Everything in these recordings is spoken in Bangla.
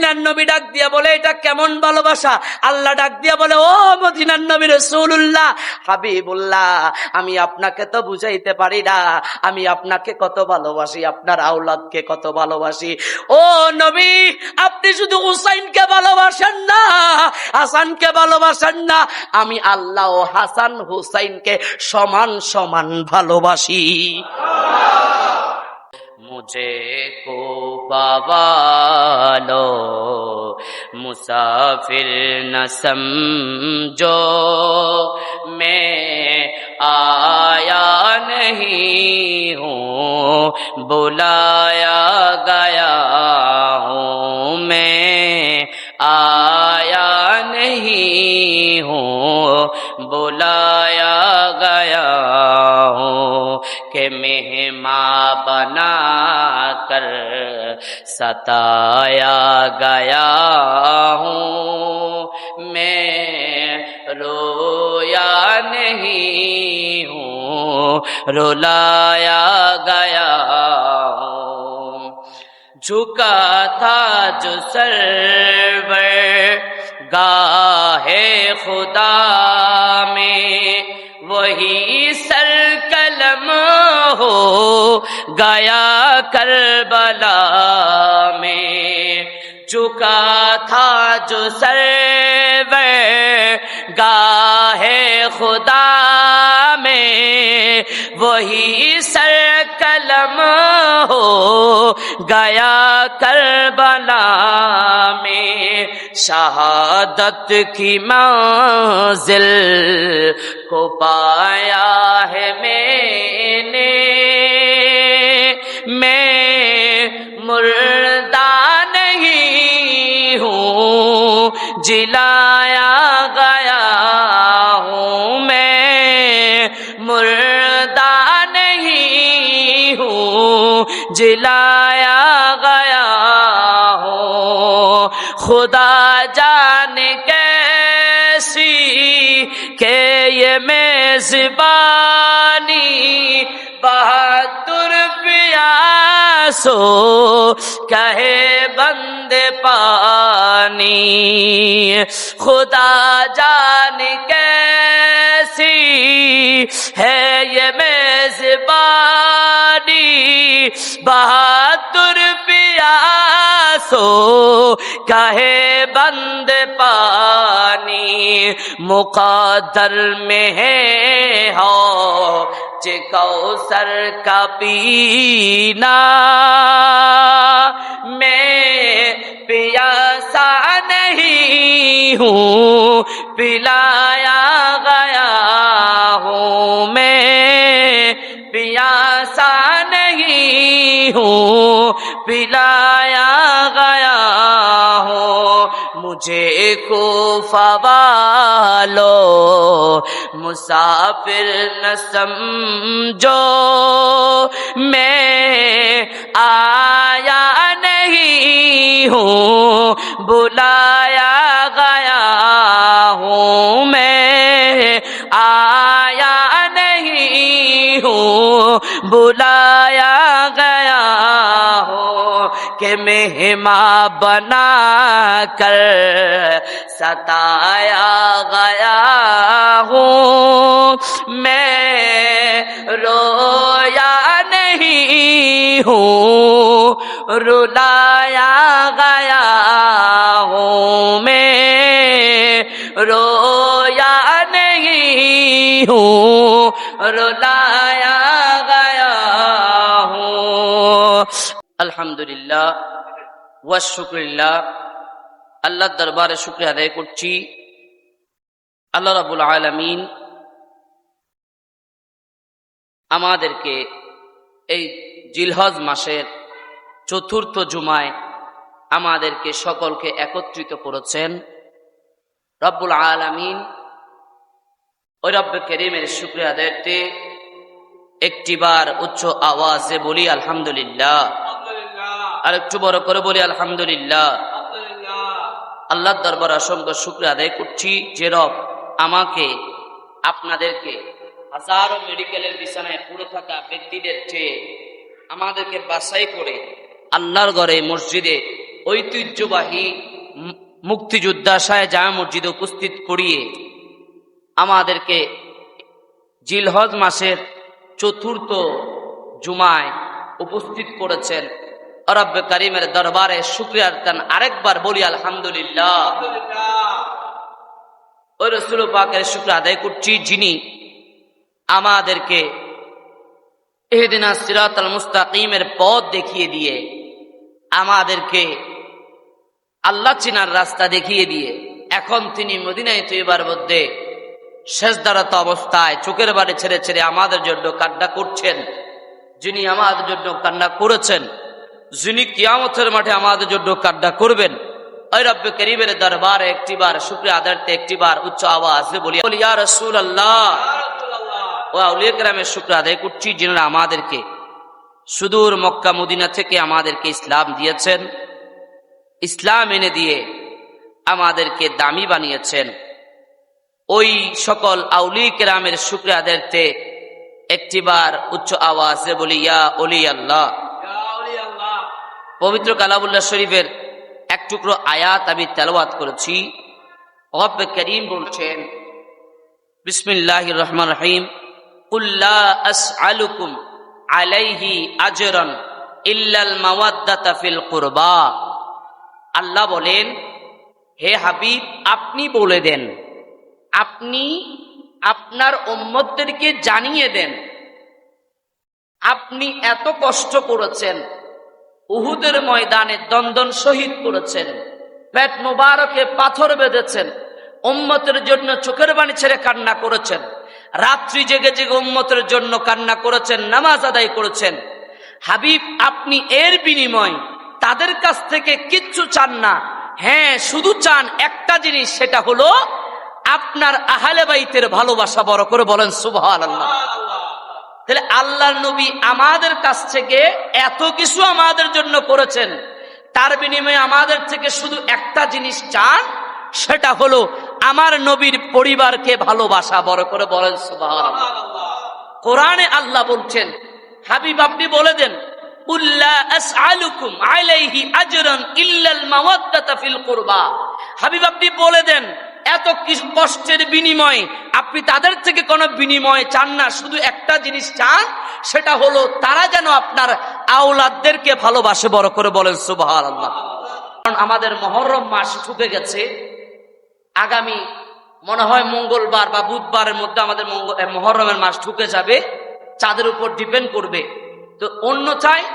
মদিনার নবী ডাক দিয়া বলে, এটা কেমন ভালোবাসা? আল্লাহ ডাক দিয়া বলে, ও মদিনার নবী রাসূলুল্লাহ, হাবিবুল্লাহ, আমি আপনাকে তো বুঝাইতে পারি না আমি আপনাকে কত ভালোবাসি, আপনার আওলাদকে কত ভালোবাসি। ও নবী, আপনি শুধু হুসাইনকে ভালোবাসেন না, হাসানকে ভালোবাসেন না, আমি আল্লাহ ও হাসান হুসাইনকে সমান সমান ভালোবাসি। मुझे को बाबालो मुसाफिर न समझो, मैं आया नहीं हूँ बुलाया गया हूँ, मैं आया नहीं हूँ बुलाया गया हूँ, کہ مہمان بنا کر ستایا گیا ہوں، میں رویا نہیں ہوں رلایا گیا ہوں، جھکا تھا جو سرور گاہ خدا میں وہی سر قلم ہو گیا کربلا میں، جھکا تھا جو سرور گاہ خدا میں وہی سر قلم ہو گیا کربلا میں، شہادت کی منزل کو پایا ہے میں نے، میں مردہ نہیں ہوں جلایا گیا ہوں، میں مردہ نہیں ہوں جلایا گیا ہوں، خدا جان کیسی کہ یہ میزبانی بہادر پیاسو کہے بند پانی، خدا جان کیسی ہے یہ میزبانی بہادر پیاسو کہے بند پانی، مقدر میں ہے حوض کوثر کا پینا، میں پیاسا نہیں ہوں پلایا گیا ہوں، میں پیاسا نہیں ہوں پلایا گیا ہوں، مجھے کوفہ والو مسافر نہ سمجھو، میں آیا نہیں ہوں بلایا گیا ہوں، میں آیا نہیں ہوں بلایا گیا ہوں، کہ مہمان بنا کر ستایا گیا ہوں، میں رویا نہیں ہوں رلایا گیا ہوں، میں رویا نہیں ہوں رلایا گیا ہوں۔ الحمدللہ والشکرللہ، আল্লাহ দরবারে শুকরিয়া আদায় করছি। আল্লাহ রাব্বুল আলামিন আমাদেরকে এই জিলহজ মাসের চতুর্থ জুমায় আমাদেরকে সকলকে একত্রিত করেছেন। রব্বুল আলামিন ওই রব্বে কারীমের শুকরিয়া আদায়তে একটিবার উচ্চ আওয়াজে বলি আলহামদুলিল্লাহ, আর একটু বড় করে বলি আলহামদুলিল্লাহ। আল্লাহর দরবারে অসংখ্য শুকরিয়া আদায় করছি যে রব আমাকে আপনাদেরকে হাজারো মেডিকেলের বিছানায় পড়ে থাকা ব্যক্তিদের চেয়ে আমাদেরকে বাছাই করে আল্লাহর ঘরে মসজিদে ঐতিহ্যবাহী মুক্তিযোদ্ধা শাহে জামে মসজিদে উপস্থিত করিয়ে আমাদেরকে জিলহজ মাসের চতুর্থ জুমায় উপস্থিত করেছেন। রব্বে কারিমের দরবারে শুকরিয়ার টান আরেকবার বলি আলহামদুলিল্লাহ। ওই রাসূল পাকের শুকর আদায় করছি যিনি আমাদেরকে ইহদিনাস সিরাতাল মুস্তাকিমের পথ দেখিয়ে দিয়ে, আমাদেরকে আল্লাহ চিনার রাস্তা দেখিয়ে দিয়ে এখন তিনি মদিনায় তৈবার মধ্যে সেজদারত অবস্থায় চোখের বাড়ি ছেড়ে ছেড়ে আমাদের জন্য কান্না করছেন। যিনি আমাদের জন্য কান্না করেছেন, যিনি কিয়ামতের মাঠে আমাদের জন্য কান্না করবেন, ওই রব্বে কারীমের দরবারে একটিবার শুকরিয়া আদারতে একটিবার উচ্চ আওয়াজে বলি ইয়া রাসূলুল্লাহ। ও আউলিয়া কেরামের শুকরিয়া আদায় করছি যিনি আমাদেরকে সুদূর মক্কা মদিনা থেকে আমাদেরকে ইসলাম দিয়েছেন, ইসলাম এনে দিয়ে আমাদেরকে দামি বানিয়েছেন। ওই সকল আউলিয়া কেরামের শুকরিয়া আদারতে একটিবার উচ্চ আওয়াজে বলি ইয়া ওলি আল্লাহ। পবিত্র কালামুল্লাহ শরীফের এক টুকরো আয়াত আমি তেলাওয়াত করেছি। রব্বে কারীম বলছেন বিসমিল্লাহির রহমানির রহিম, কুল লা আসআলুকুম আলাইহি আজরান ইল্লাল মাওয়াদ্দাতা ফিল কুরবা। আল্লাহ বলেন, হে হাবিব আপনি বলে দেন, আপনি আপনার উম্মতদেরকে জানিয়ে দেন, আপনি এত কষ্ট করেছেন, উহুদের ময়দানে দন্দন শহীদ করেছেন, পেট মোবারকে পাথর বেঁধেছেন, উম্মতের জন্য চোখের পানি ছেড়ে কান্না করেছেন, রাত্রি জেগে জেগে উম্মতের জন্য কান্না করেছেন, নামাজ আদায় করেছেন। হাবিব আপনি এর বিনিময় তাদের কাছ থেকে কিচ্ছু চান না, হ্যাঁ শুধু চান একটা জিনিস, সেটা হলো আপনার আহলে বাইতের ভালোবাসা। বড় করে বলেন সুবহানাল্লাহ। তাহলে আল্লাহর নবী আমাদের কাছ থেকে এত কিছু আমাদের জন্য করেছেন, তার বিনিময়ে আমাদের থেকে শুধু একটা জিনিস চান, সেটা হলো আমার নবীর পরিবারকে ভালোবাসা। বড় করে বলেন সুবহানাল্লাহ। কোরআনে আল্লাহ বলছেন, হাবিব আপনি বলে দেন, কুল লা আসআলুকুম আলাইহি আজরান ইল্লাল মাওয়াদ্দাতা ফিল কুরবা। হাবিব আপনি বলে দেন, এত কষ্টের বিনিময়ে আপনি তাদের থেকে কোনো বিনিময় চান না, শুধু একটা জিনিস চান, সেটা হলো তারা যেন আপনার আওলাদদেরকে ভালোবাসে। বড় করে বলেন সুবহানাল্লাহ। কারণ আমাদের মুহররম মাস ঢুকে গেছে, আগামী মনে হয় মঙ্গলবার বা বুধবারের মধ্যে আমাদের মুহররমের মাস ঢুকে যাবে, চাঁদের উপর ডিপেন্ড করবে। তো অন্যথায়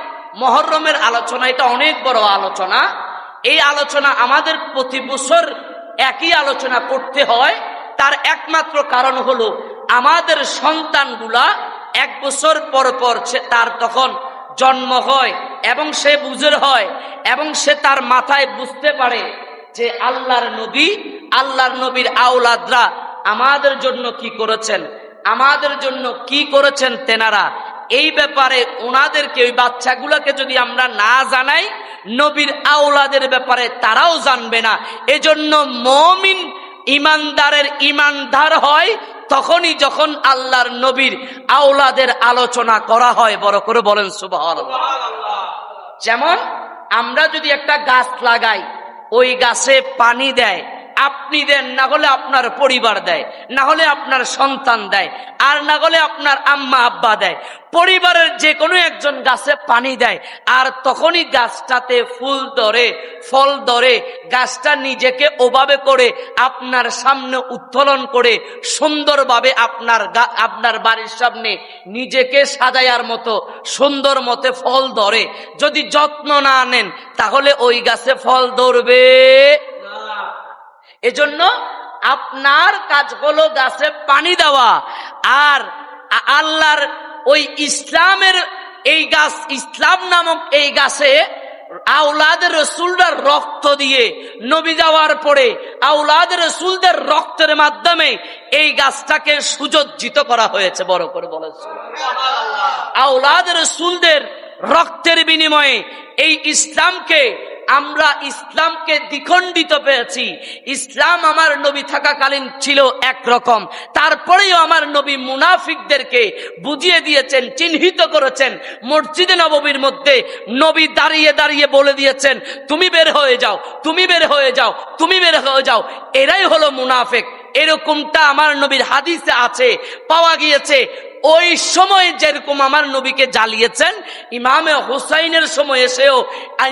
মুহররমের আলোচনা এটা অনেক বড় আলোচনা। এই আলোচনা আমাদের প্রতি বছর একই আলোচনা করতে হয়। তার একমাত্র কারণ হলো আমাদের সন্তানগুলা 1 বছর পর পর তার তখন জন্ম হয় এবং সে বুঝের হয় এবং সে তার মাথায় বুঝতে পারে যে আল্লাহর নবীর আওলাদরা আমাদের জন্য কি করেছেন, আমাদের জন্য কি করেছেন তেনারা। এই ব্যাপারে ওনাদেরকে, ওই বাচ্চাগুলোকে যদি আমরা না জানাই, নবীর আওলাদের ব্যাপারে তারাও জানবে না। এজন্য মুমিন ইমানদারের ইমানদার হয় তখনই যখন আল্লাহর নবীর আওলাদের আলোচনা করা হয়। বড় করে বলেন সুবহানাল্লাহ। যেমন আমরা যদি একটা গাছ লাগাই, ওই গাছে পানি দেয় আপনি দেন, না হলে আপনার পরিবার দেয়, না হলে আপনার সন্তান দেয়, আর না হলে আপনার আম্মা আব্বা দেয়। পরিবারের যে কোনো একজন গাছে পানি দেয়, আর তখনই গাছটাতে ফুল ধরে, ফল ধরে, গাছটা নিজেকে ওভাবে করে আপনার সামনে উত্তোলন করে সুন্দরভাবে আপনার বাড়ির সামনে নিজেকে সাজায়ার মতো সুন্দর মতে ফল ধরে। যদি যত্ন না নেন তাহলে ওই গাছে ফল ধরবে। এজন্য আপনার কাজ হলো গাছে পানি দেওয়া, আর আল্লাহর ওই ইসলামের এই গাছ, ইসলাম নামক এই গাছে আওলাদের রাসূলদের রক্ত দিয়ে, নবী যাওয়ার পরে আওলাদের রাসূলদের রক্তের মাধ্যমে এই গাছটাকে সুসজ্জিত করা হয়েছে। বড় করে বলেছে আওলাদের রাসূলদের রক্তের বিনিময়ে এই ইসলামকে আমরা ইসলামকে দ্বিখণ্ডিত পেয়েছি। ইসলাম আমার নবী থাকাকালীন ছিল একরকম, তারপরেও আমার নবী মুনাফিকদেরকে বুঝিয়ে দিয়েছেন, চিহ্নিত করেছেন। মসজিদে নববীর মধ্যে নবী দাঁড়িয়ে দাঁড়িয়ে বলে দিয়েছেন, তুমি বের হয়ে যাও, তুমি বের হয়ে যাও, তুমি বের হয়ে যাও, এরাই হলো মুনাফিক। এরকমটা আমার নবীর হাদিসে আছে, পাওয়া গিয়েছে। ওই সময় যেরকম আমার নবীকে জ্বালিয়েছেন, ইমামে হুসাইনের সময় এসেও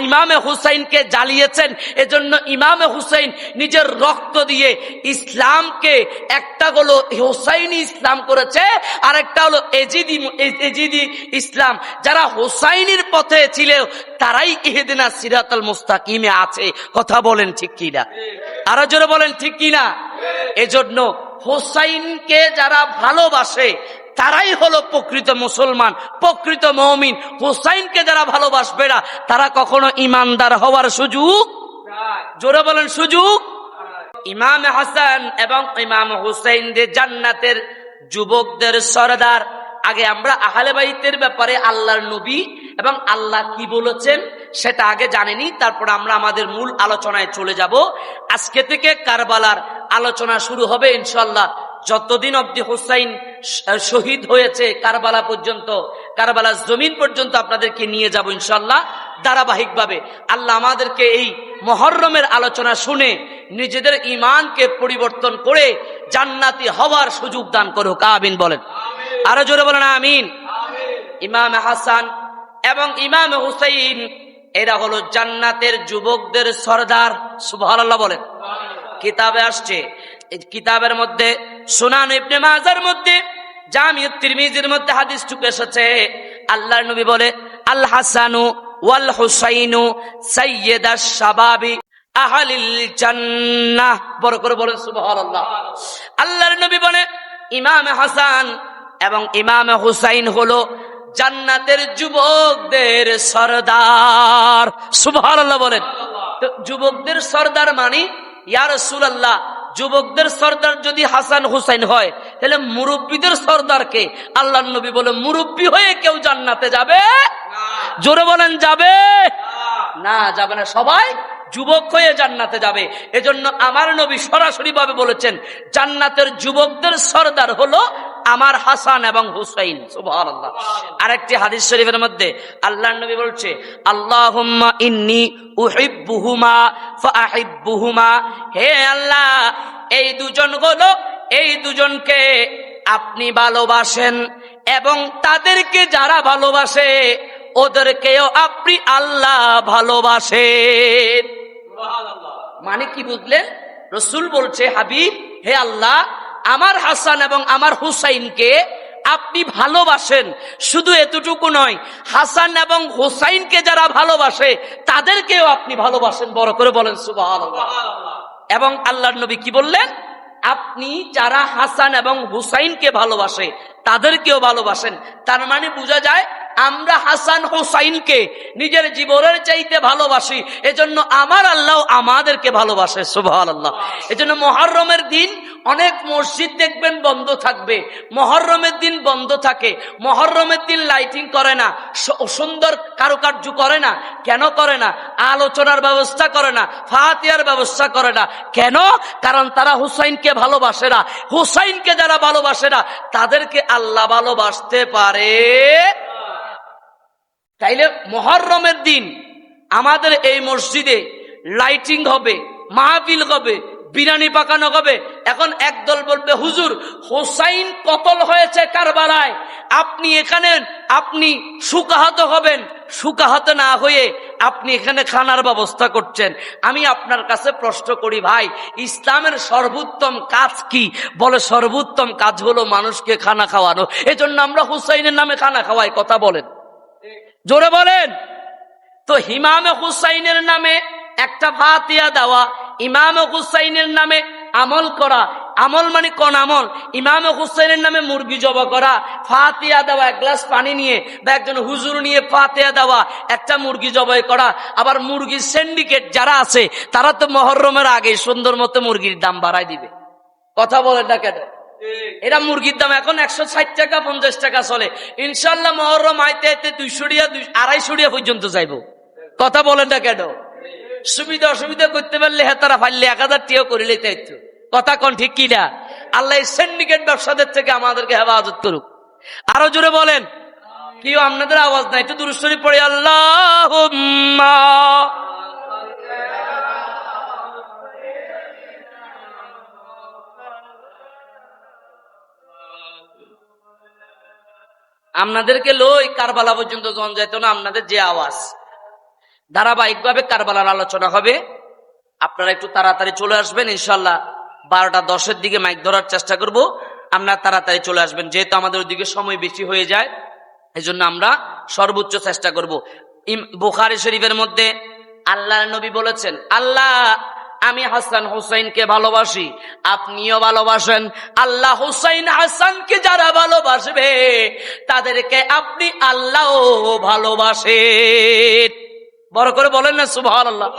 ইমামে হুসাইনকে জ্বালিয়েছেন। এজন্য ইমামে হুসাইন নিজের রক্ত দিয়ে ইসলামকে, একটা হলো হুসাইনি ইসলাম করেছে, আর একটা হলো এজিদি ইসলাম। যারা হুসাইনির পথে ছিল তারাই ইহদিনা সিরাতাল মুস্তাকিমে আছে। কথা বলেন ঠিক কিনা? আরো জোরে বলেন ঠিক কিনা? এজন্য হুসাইনকে যারা ভালোবাসে তারাই হলো প্রকৃত মুসলমান, প্রকৃত মুমিন। হুসাইনকে যারা ভালোবাসবে না তারা কখনো ইমানদার হওয়ার সুযোগ, জোরে বলেন সুযোগ। ইমাম হাসান এবং ইমাম হুসাইনদের জান্নাতের যুবকদের সরদার। আগে আমরা আহলে বাইতের ব্যাপারে আল্লাহর নবী এবং আল্লাহ কি বলেছেন সেটা আগে জানেনি, তারপর আমরা আমাদের মূল আলোচনায় চলে যাব। আজকে থেকে কারবালার আলোচনা শুরু হবে ইনশাআল্লাহ। যতদিন অবধি হুসাইন শহীদ হয়েছে কারবালা পর্যন্ত, কারবালার জমিন পর্যন্ত আপনাদেরকে নিয়ে যাব ইনশাআল্লাহ ধারাবাহিকভাবে। আল্লাহ আমাদেরকে এই মুহররমের আলোচনা শুনে নিজেদের ঈমানকে পরিবর্তন করে জান্নাতি হওয়ার সুযোগ দান করুক, আমিন বলেন। আরো জোরে বলেন আমিন। ইমাম হাসান এবং ইমাম হুসাইন এরা হলো জান্নাতের যুবকদের সরদার। সুবহানাল্লাহ বলেন। কিতাবে আসছে, কিতাবের মধ্যে সুনান ইবনে মাজার মধ্যে, জামিউত তিরমিজির মধ্যে হাদিসটুকু এসেছে। আল্লাহর নবী বলে, আল হাসানু ওয়াল হুসাইনু সাইয়্যিদাশ শাবাবি আহলিল জান্নাহ। বড় করে বলেন সুবহানাল্লাহ। আল্লাহর নবী বলে, ইমাম হাসান এবং ইমাম হুসাইন হলো জান্নাতের যুবকদের সরদার। সুবহানাল্লাহ বলেন। তো যুবকদের সরদার মানে ইয়া রাসূলুল্লাহ, যুবকদের সরদার যদি হাসান হুসাইন হয় তাহলে মুরব্বীদের সরদার কে? আল্লাহর নবী বলে, মুরব্বী হয়ে কেউ জান্নাতে যাবে? জোরে বলেন যাবে না? যাবে না, সবাই যুবক হয়ে জান্নাতে যাবে। এজন্য আমার নবী সরাসরি ভাবে বলেছেন, জান্নাতের যুবকদের সরদার হলো আমার হাসান এবং হুসাইন। সুবহানাল্লাহ। আরেকটি হাদিস শরীফের মধ্যে আল্লাহর নবী বলছে, আল্লাহুম্মা ইন্নী উহিব্বুহুমা ফাআহিব্বুহুমা। হে আল্লাহ, এই দুজন হলো, এই দুজনকে আপনি ভালোবাসেন এবং তাদেরকে যারা ভালোবাসে ওদেরকেও আপনি আল্লাহ ভালোবাসেন। মানে কি বুঝলেন? রসুল বলছে, হাবিব হে আল্লাহ, আমার হাসান এবং আমার হুসাইনকে আপনি ভালোবাসেন। শুধু এতটুকু নয়, হাসান এবং হুসাইনকে যারা ভালোবাসে তাদেরকেও আপনি ভালোবাসেন। বড় করে বলেন সুবহানাল্লাহ। এবং আল্লাহর নবী কি বললেন? আপনি যারা হাসান এবং হুসাইনকে ভালোবাসে তাদেরকেও ভালোবাসেন। তার মানে বোঝা যায় আমরা হাসান হুসাইনকে নিজের জীবনের চাইতে ভালোবাসি। এজন্য আমার আল্লাহ আমাদেরকে ভালোবাসে। সুবহানাল্লাহ। এজন্য মুহররমের দিন অনেক মসজিদ দেখবেন বন্ধ থাকবে, মুহররমের দিন বন্ধ থাকে। মুহররমের দিন লাইটিং করে না, সুন্দর কারুকার্য করে না। কেন করে না? আলোচনার ব্যবস্থা করে না, ফাতিহার ব্যবস্থা করে না। কেন? কারণ তারা হুসাইনকে ভালোবাসে না। হুসাইনকে যারা ভালোবাসে না তাদেরকে আল্লাহ ভালোবাসতে পারে। তাইলে মুহররমের দিন আমাদের এই মসজিদে লাইটিং হবে, মাহফিল হবে, বিরিয়ানি পাকানো হবে। এখন একদল বলবে, হুজুর হোসাইন কতল হয়েছে কারবালায়, আপনি এখানে আপনি সুকাহত হবেন। সুকাহত না হয়ে আপনি এখানে খানার ব্যবস্থা করছেন। আমি আপনার কাছে প্রশ্ন করি, ভাই ইসলামের সর্বোত্তম কাজ কি? বলে সর্বোত্তম কাজ হলো মানুষকে খানা খাওয়ানো। এজন্য আমরা হুসাইনের নামে খানা খাওয়াই। কথা বলেন, জোরে বলেন। তো ইমামে হুসাইনের নামে একটা ফাতিহা দেওয়া, ইমামে হুসাইনের নামে আমল করা। আমল মানে কোন আমল? ইমামে হুসাইনের নামে মুরগি জবাই করা, ফাতিহা দেওয়া, এক গ্লাস পানি নিয়ে বা একজন হুজুর নিয়ে ফাতিহা দেওয়া, একটা মুরগি জবাই করা। আবার মুরগির সিন্ডিকেট যারা আছে তারা তো মুহররমের আগে সুন্দর মতো মুরগির দাম বাড়াই দিবে। কথা বলেন না কেন? এরা মুরগির দাম এখন 160 টাকা 50 টাকা চলে। ইনশাল্লাহ মুহররম আইতে আইতে 200 টাকা 250 টাকা পর্যন্ত যাইব। কথা বলেন না কেন? সুবিধা অসুবিধা করতে পারলে হ্যাঁ তারা পারলে 1000 টাকা করে লইতে হইতো। কথা কোন ঠিক কিনা? আল্লাহ এই সিন্ডিকেট ব্যবসাদের থেকে আমাদেরকে হেফাজত করুক। আরো জোরে বলেন। কেউ আপনাদের আওয়াজ নাই, একটু দুরূদ শরীফ পড়ে আল্লাহুম্মা। আপনাদেরকে লই কারবালা পর্যন্ত জন যাইতো না। আপনাদের যে আওয়াজ, ধারাবাহিকভাবে কারবালার আলোচনা হবে। আপনারা একটু তাড়াতাড়ি চলে আসবেন ইনশাল্লাহ। 12:10 দিকে মাইক ধরার চেষ্টা করব। আপনারা তাড়াতাড়ি চলে আসবেন, যেহেতু আমাদের ওইদিকে সময় বেশি হয়ে যায়, এই জন্য আমরা সর্বোচ্চ চেষ্টা করব। বুখারী শরীফের মধ্যে আল্লাহর নবী বলেছেন, আল্লাহ আমি হাসান হুসাইনকে ভালোবাসি, আপনিও ভালোবাসেন। আল্লাহ হুসাইন হাসানকে যারা ভালোবাসবে তাদেরকে আপনি আল্লাহও ভালোবাসেন। বড় করে বলেন না সুবহানাল্লাহ।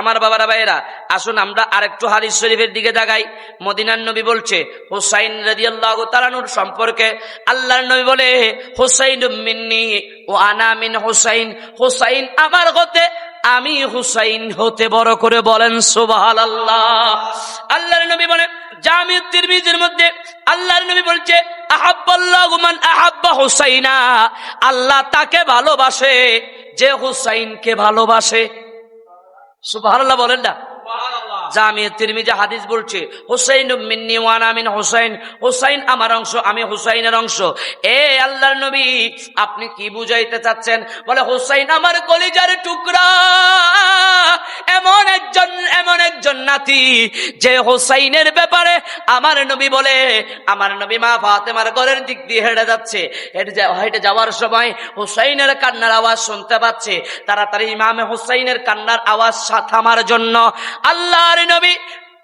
আমার বাবারা ভাইয়েরা, আসুন আমরা আরেকটু হাদিস শরীফের দিকে যাই। মদিনার নবী বলছে হুসাইন রাদিয়াল্লাহু তাআলা আনহু সম্পর্কে, আল্লাহর নবী বলে হুসাইনুম মিন্নি ওয়া আনা মিন হুসাইন, হুসাইন আমার হতে আমি হুসাইন হতে। বড় করে বলেন সুবহানাল্লাহ। আল্লাহর নবী বলে জামি তিরমিজির মধ্যে আল্লাহর নবী বলছে আহাব্বাল্লাহু মান আহাব্বা হুসাইনা, আল্লাহ তাকে ভালোবাসে যে হুসাইনকে ভালোবাসে। সুবহানাল্লাহ বলেন না। জামিয়া তিরমিজি হাদিস বলছে হুসাইনুম মিন্নি ওয়া আনা মিন হুসাইন, হুসাইন আমার অংশ, আমি হুসাইনের অংশ। এ আল্লাহর নবী আপনি কি বুঝাইতে চাচ্ছেন? বলে হুসাইন আমার কলিজার টুকরা, এমন একজন নাতি যে হুসাইনের ব্যাপারে আমার নবী বলে, আমার নবী মা ফাতেমার ঘরের দিক দিয়ে হেঁটে যাচ্ছে, হেঁটে যাওয়ার সময় হুসাইনের কান্নার আওয়াজ শুনতে পাচ্ছে। তাড়াতাড়ি ইমামে হুসাইনের কান্নার আওয়াজ থামার জন্য আল্লাহর নবী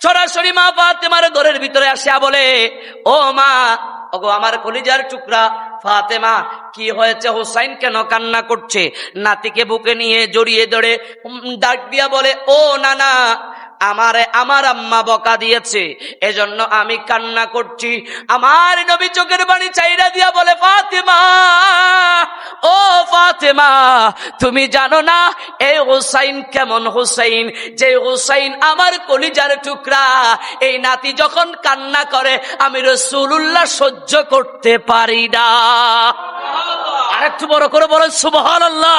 সরাসরি মা ফাতেমার ঘরের ভিতরে আসিয়া বলে, ও মা, ওগো আমার কলিজার টুকরা ফাতেমা, কি হয়েছে? হুসাইন কেন কান্না করছে? নাতিকে বুকে নিয়ে জড়িয়ে ধরে ডাক দিয়া বলে, ও নানা, আমার আম্মা বকা দিয়েছে, এজন্য আমি কান্না করছি। আমার নবী চোখের পানি চাইরা দিয়া বলে, ফাতেমা, ও ফাতেমা, তুমি জানো না এই হুসাইন কেমন হুসাইন? যে হুসাইন আমার কলিজার টুকরা, এই নাতি যখন কান্না করে আমি রাসূলুল্লাহ সহ্য করতে পারি না। আরেকটু বড় করে বলেন সুবহানাল্লাহ।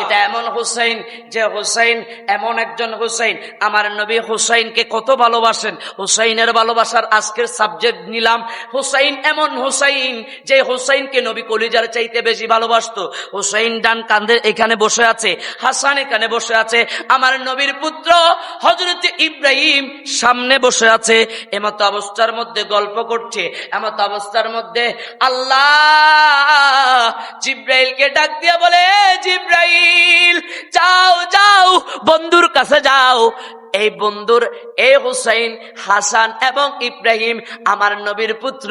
এটা এমন হুসাইন যে হুসাইন এমন একজন হুসাইন, আমার নবী হুসাইনকে কত ভালোবাসেন। হুসাইনের ভালোবাসার আজকের সাবজেক্ট নিলাম। হুসাইন এমন হুসাইন যে হুসাইনকে নবী কলিজার চাইতে বেশি ভালোবাসতো। হুসাইন ডান কাঁধে এখানে বসে আছে, হাসান এখানে বসে আছে, আমার নবীর পুত্র হযরত ইব্রাহিম সামনে বসে আছে। এমত অবস্থার মধ্যে গল্প করছে, এমত অবস্থার মধ্যে আল্লাহ জিব্রাইলকে ডাক দিয়া বলে, জিব্রাইল যাও যাও বন্ধুর কাছে যাও। এই বন্ধুর এই হুসাইন, হাসান এবং ইব্রাহিম আমার নবীর পুত্র,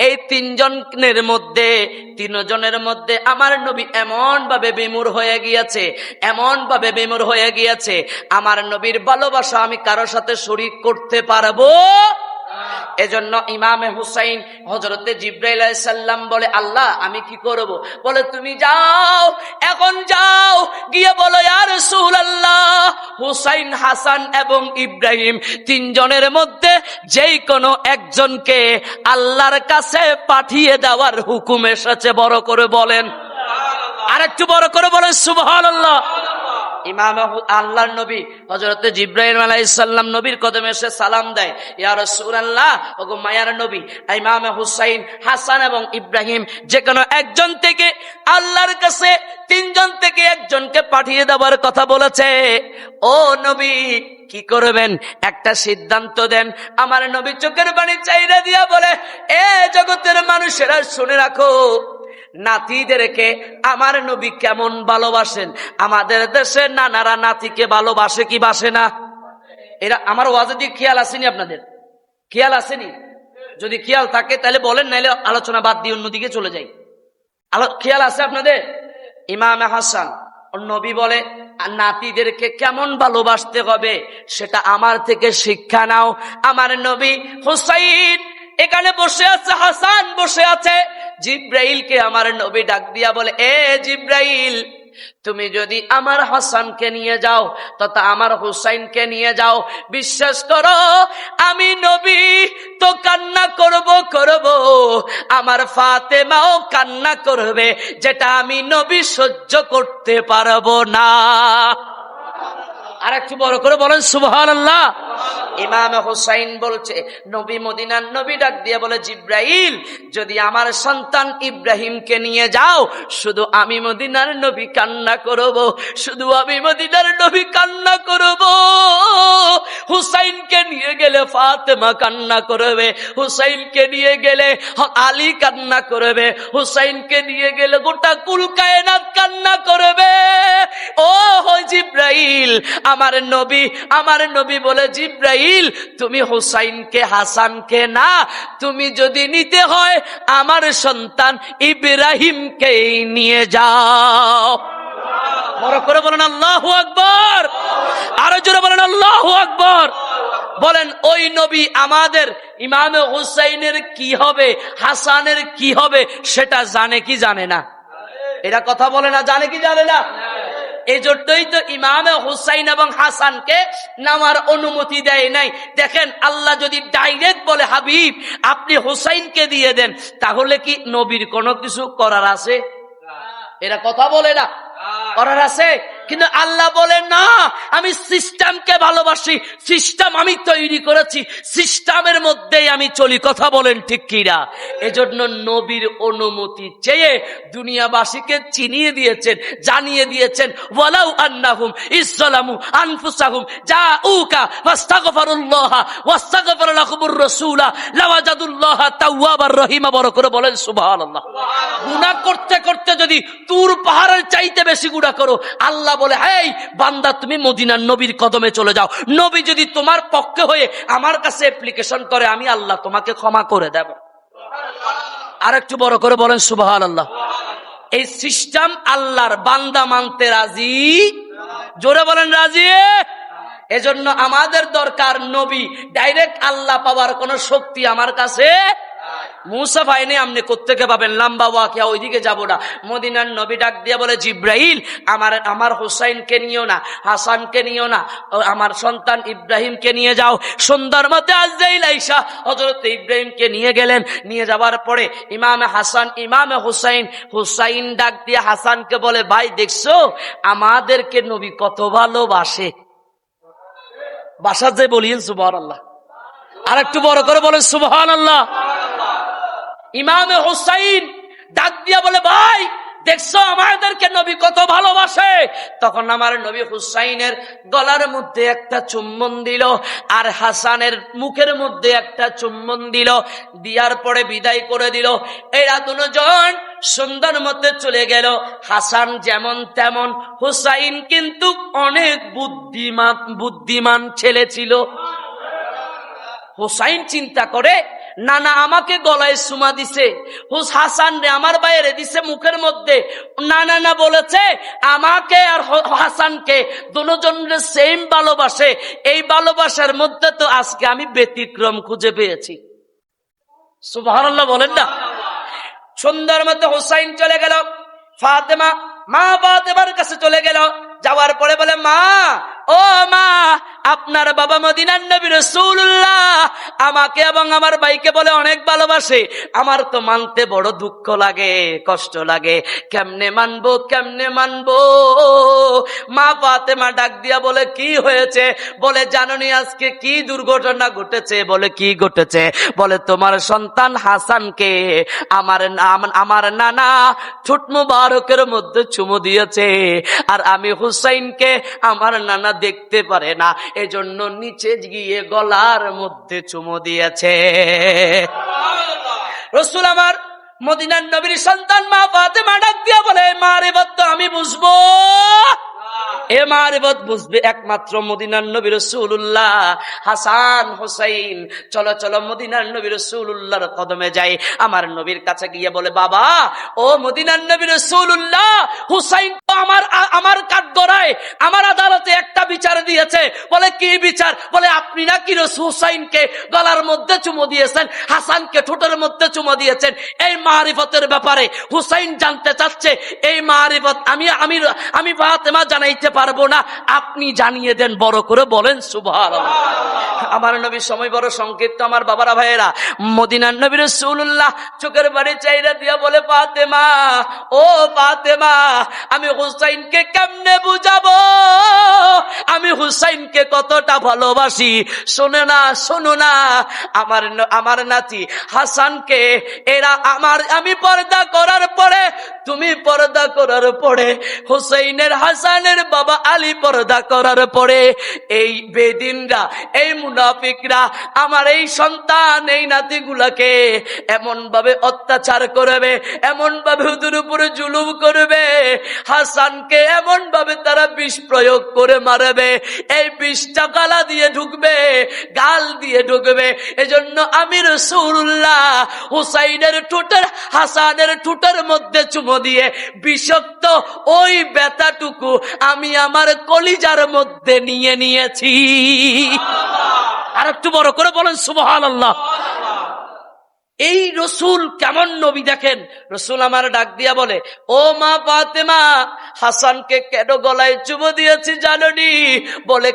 এই তিনজনের মধ্যে আমার নবী এমন ভাবে বিমূঢ় হয়ে গিয়েছে, এমন ভাবে বিমূঢ় হয়ে গিয়েছে, আমার নবীর ভালোবাসা আমি কারো সাথে শরীক করতে পারবো? এজন্য ইমামে হুসাইন হযরতে জিবরাইল আলাইহিস সালাম বলে, আল্লাহ আমি কি করব? বলে তুমি যাও, এখন যাও, গিয়ে বলো ইয়া রাসূলুল্লাহ, হুসাইন, হাসান এবং ইব্রাহিম তিনজনের মধ্যে যেই কোনো একজনকে আল্লাহর কাছে পাঠিয়ে দেওয়ার হুকুম এসেছে। বড় করে বলেন, আরেকটু বড় করে বলেন সুবহানাল্লাহ। ইমাম আল্লাহর নবী হযরত জিবরাইল আলাইহিস সালাম নবীর কদমে এসে সালাম দেয়, ইয়া রাসূলুল্লাহ, ওগো মায়ার নবী, ইমাম হুসাইন, হাসান এবং ইব্রাহিম যে কোনো একজন থেকে আল্লাহর কাছে তিনজন থেকে একজনকে পাঠিয়ে দেওয়ার কথা বলেছে। ও নবী কি করবেন? একটা সিদ্ধান্ত দেন। আমার নবী চোখের পানি চাইরা দিয়া বলে, এ জগতের মানুষেরা শুনে রাখো, নাতিদেরকে আমার নবী কেমন ভালোবাসেন। আমাদের দেশে নানারা নাতিকে ভালোবাসে কি বাসে না? এরা আমার ওয়াজে দিয়ে খেয়াল আসেনি? আপনাদের খেয়াল আসেনি? যদি খেয়াল থাকে তাহলে বলেন, নাইলে আলোচনা বাদ দিয়ে অন্যদিকে চলে যাই। খেয়াল আছে আপনাদের? ইমাম হাসান নবী বলে, নাতিদেরকে কেমন ভালোবাসতে হবে সেটা আমার থেকে শিক্ষা নাও। আমার নবী হুসাইন এখানে বসে আছে, হাসান বসে আছে। জিব্রাইলকে আমার নবী ডাক দিয়া বলে, এ জিব্রাইল, তুমি যদি আমার হাসানকে নিয়ে যাও তথা আমার হুসাইনকে নিয়ে যাও, বিশ্বাস করো আমি নবী তো কান্না করব, আমার ফাতেমাও কান্না করবে, যেটা আমি নবী সহ্য করতে পারবো না। আর একটু বড় করে বলেন সুবহানাল্লাহ। ইমাম হুসাইন বলছে, নবী মদিনার নবী ডাক দিয়ে বলে, জিব্রাইল যদি আমার সন্তান ইব্রাহিমকে নিয়ে যাও, শুধু আমি মদিনার নবী কান্না করব, শুধু আমি মদিনার নবী কান্না করব। হুসাইনকে নিয়ে গেলে ফাতেমা কান্না করবে, হুসাইনকে নিয়ে গেলে আলী কান্না করবে, হুসাইনকে নিয়ে গেলে গোটা কুল কায়নাত কান্না করবে। ও জিব্রাইল, আমার নবী বলে, জিব্রাইল তুমি হুসাইনকে হাসানকে না, তুমি যদি নিতে হয় আমার সন্তান ইব্রাহিমকে নিয়ে যাও। বড় করে বলেন আল্লাহু আকবার, আরো জোরে বলেন আল্লাহু আকবার। বলেন ওই নবী আমাদের ইমাম হুসাইনের কি হবে, হাসানের কি হবে সেটা জানে কি জানে না? এরা কথা বলে না, জানে কি জানে না? এই জন্যই তো ইমামে হুসাইন এবং হাসানকে নামার অনুমতি দেয় নাই। দেখেন, আল্লাহ যদি ডাইরেক্ট বলে হাবিব আপনি হুসাইনকে দিয়ে দেন, তাহলে কি নবীর কোনো কিছু করার আছে? এরা কথা বলে না, করার আছে? কিন্তু আল্লাহ বলেন না, আমি সিস্টেমকে ভালোবাসি, সিস্টেম আমি তৈরি করেছি, সিস্টেমের মধ্যেই আমি চলি। কথা বলেন ঠিক কিনা? এজন্য নবীর অনুমতি চেয়ে দুনিয়াবাসীকে চিনিয়ে দিয়েছেন, জানিয়ে দিয়েছেন, ওয়ালাউ আন্নাহুম ইসলামু আনফুসাহুম জাউকা ফাস্তাগফিরুল্লাহ ওয়াস্তাগফার লাহুমুর রাসূলা লাওয়াজাদুল্লাহ তাওয়াবার রহিমা। বড় করে বলেন সুবহানাল্লাহ। গুনাহ করতে করতে যদি তুর পাহাড়ের চাইতে বেশি গুনাহ করো, আল্লাহ বলে, হেই বান্দা তুমি মদিনার নবীর কদমে চলে যাও। নবী যদি তোমার পক্ষে হয়ে আমার কাছে অ্যাপ্লিকেশন করে, আমি আল্লাহ তোমাকে ক্ষমা করে দেব। আর একটু বড় করে বলেন সুবহানাল্লাহ। এই সিস্টেম আল্লাহর, বান্দা মানতে রাজি? জোরে বলেন রাজি? এজন্য আমাদের দরকার নবী ডাইরেক্ট আল্লাহ পাওয়ার কোন শক্তি আমার কাছে মুসা ভাই নেই, আপনি কোত্থেকে পাবেন? লম্বা ওয়াকিয়া, ওইদিকে যাবো না। মদিনার নবী ডাক দিয়ে বলে, জিব্রাইল আমার হুসাইনকে নিও না, হাসানকে নিও না, আমার সন্তান ইব্রাহিমকে নিয়ে যাও। সুন্দর মতে আজরাইল আইসা হযরত ইব্রাহিমকে নিয়ে গেলেন। নিয়ে যাওয়ার পরে ইমামে হাসান, ইমামে হুসাইন ডাক দিয়ে হাসানকে বলে, ভাই দেখছো আমাদেরকে নবী কত ভালোবাসে। বাসা যে বলিয়েন সুবহানাল্লাহ। আর একটু বড় করে বলেন সুবহানাল্লাহ। ইমামে হুসাইন ডাক দিয়া বলে, ভাই দেখছো আমাদেরকে নবী কত ভালোবাসে। তখন আমার নবী হুসাইনের গলার মধ্যে একটা চুম্বন দিল, আর হাসানের মুখের মধ্যে একটা চুম্বন দিল, দিয়ার পরে বিদায় করে দিল। এরা দুজন সুন্দর মতে চলে গেল। হাসান যেমন তেমন, হুসাইন কিন্তু অনেক বুদ্ধিমান ছেলে ছিল। হুসাইন চিন্তা করে, নানা আমাকে গলায় সুমা দিছে, হাসান রে আমার বাইরে দিছে মুখের মধ্যে, না বলেছে আমাকে আর হাসানকে দুজনকে সেম ভালোবাসে। এই ভালোবাসার মধ্যে তো আজকে আমি ব্যতিক্রম খুঁজে পেয়েছি। সুবহানাল্লাহ বলেন না? সুন্দর মতো হুসাইন চলে গেল, মা ফাতেমার কাছে চলে গেল। যাওয়ার পরে বলে, মা, ও মা, আপনার বাবা মদিনার নবী রাসূলুল্লাহ আমাকে এবং আমার ভাইকে বলে অনেক ভালোবাসে। আমার তো মানতে বড় দুঃখ লাগে, কষ্ট লাগে, কেমনে মানবো। মা ফাতেমা ডাক দিয়া বলে, কি হয়েছে? বলে, জানোনি আজকে কি দুর্ঘটনা ঘটেছে? বলে, কি ঘটেছে? বলে, তোমার সন্তান হাসানকে আমার নানা ঠোঁট মুবারকের মধ্যে চুমু দিয়েছে, আর আমি হুসাইনকে আমার নানা দেখতে পারে না, এজন্য নিচে গিয়ে গলার মধ্যে চুমু দিয়েছে। রাসূল আমার মদিনার নবীর সন্তান মা ফাতেমা ডাক দিয়া বলে, মা রে বাদ, আমি বুঝবো এ মারিফত বুঝবে একমাত্র মদিনার নবী রাসূলুল্লাহ। হাসান হুসাইন চলো চলো মদিনার নবী রাসূলুল্লাহর কদমে যাই। আমার নবীর কাছে গিয়ে বলে, বাবা ও মদিনার নবী রাসূলুল্লাহ, হুসাইন তো আমার কাঠগড়ায় আমার আদালতে একটা বিচার দিয়েছে। বলে কি বিচার? বলে আপনি নাকি হুসাইনকে গলার মধ্যে চুমো দিয়েছেন, হাসানকে ঠোঁটের মধ্যে চুমো দিয়েছেন। এই মারিফতের ব্যাপারে হুসাইন জানতে চাচ্ছে। এই মারিফত আমি ফাতেমা জানাইতে পারবো না, আপনি জানিয়ে দেন। বড় করে বলেন সুবহানাল্লাহ। আমার নবী সময় বড় সংক্ষিপ্ত। আমার বাবারা ভাইয়েরা, মদিনার নবী রাসূলুল্লাহ চোখের বাড়ি চাইরা দিয়া বলে, ফাতেমা ও ফাতেমা, আমি হুসাইনকে কেমনে বুঝাবো আমি হুসাইনকে কতটা ভালোবাসি। শোনো না শোনো না, আমার নাতি হাসানকে এরা আমি পর্দা করার পরে, তুমি পর্দা করার পরে, হুসাইনের হাসানের বাবা আলী পর্দা করার পরে, এই বেদিনরা এই মুনাফিকরা আমার এই সন্তান এই নাতিগুলাকে এমন ভাবে অত্যাচার করবে, এমন ভাবে ওদের উপরে জুলুম করবে, হাসানকে এমন ভাবে তারা বিষ প্রয়োগ করে মারবে, এই বিষটা গালা দিয়ে ঢুকবে, গাল দিয়ে ঢুকবে। এজন্য আমি রাসূলুল্লাহ হুসাইনের ঠোঁটের হাসানের ঠোঁটের মধ্যে চুমো দিয়ে বিষাক্ত ওই ব্যথাটুকু আমি আমার কলিজার মধ্যে নিয়ে নিয়েছি। আর একটু বড় করে বলেন সুবহানাল্লাহ। এই রসুল কেমন নবী দেখেন। রসুল আমার ডাক দিয়া বলে, ও মা ফাতেমা, হাসানকে কেন গলায় চুমো দিয়েছি জানোনি? বলে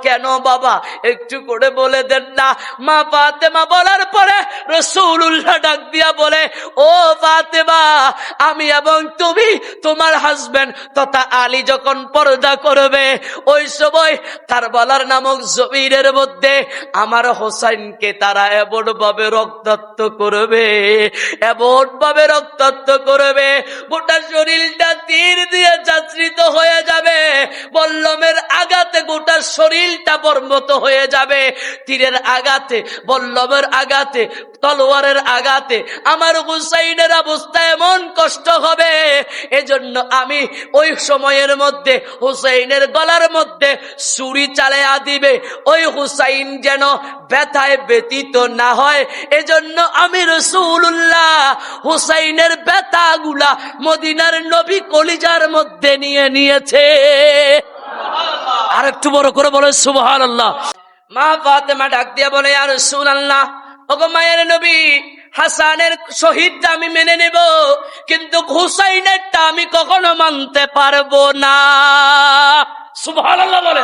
কেন বাবা, একটু করে বলে দেন না। মা ফাতেমা বলার পরে রাসূলুল্লাহ ডাক দিয়া বলে, ও ফাতেমা, আমি এবং তুমি তোমার হাজবেন্ড তথা আলী যখন পর্দা করবে, ওই সময় কারবালার নামক জমিনের মধ্যে আমার হোসাইনকে তারা এমন ভাবে রক্তাক্ত করবে, এমন ভাবে রক্তাক্ত করবে, গোটা শরীরটা তীর দিয়ে যাত্রিত হয়ে যাবে, বল্লমের আঘাতে গোটা শরীরটা বর্মত হয়ে যাবে, তীরের আঘাতে, বল্লমের আঘাতে, তলোয়ারের আঘাতে আমার হুসাইনের অবস্থা এমন কষ্ট হবে। এজন্য আমি ওই সময়ের মধ্যে হুসাইনের গলার মধ্যে ছুরি চালায়া দিবে, ওই হুসাইন যেন ব্যথায় ব্যতীত না হয়। এজন্য আমি রাসূলুল্লাহ হুসাইনের ব্যথাগুলা মদিনার নবী কলিজার মধ্যে নিয়ে নিয়েছে। আর একটু বড় করে বলে সুবহানাল্লাহ। মা ফাতেমা ডাক দিয়া বলে, ইয়া রাসূলুল্লাহ, ওগো মায়ের নবী, হাসানের শহীদটা আমি মেনে নেব, কিন্তু হুসাইনেরটা আমি কখনো মানতে পারবো না। সুবহানাল্লাহ বলে।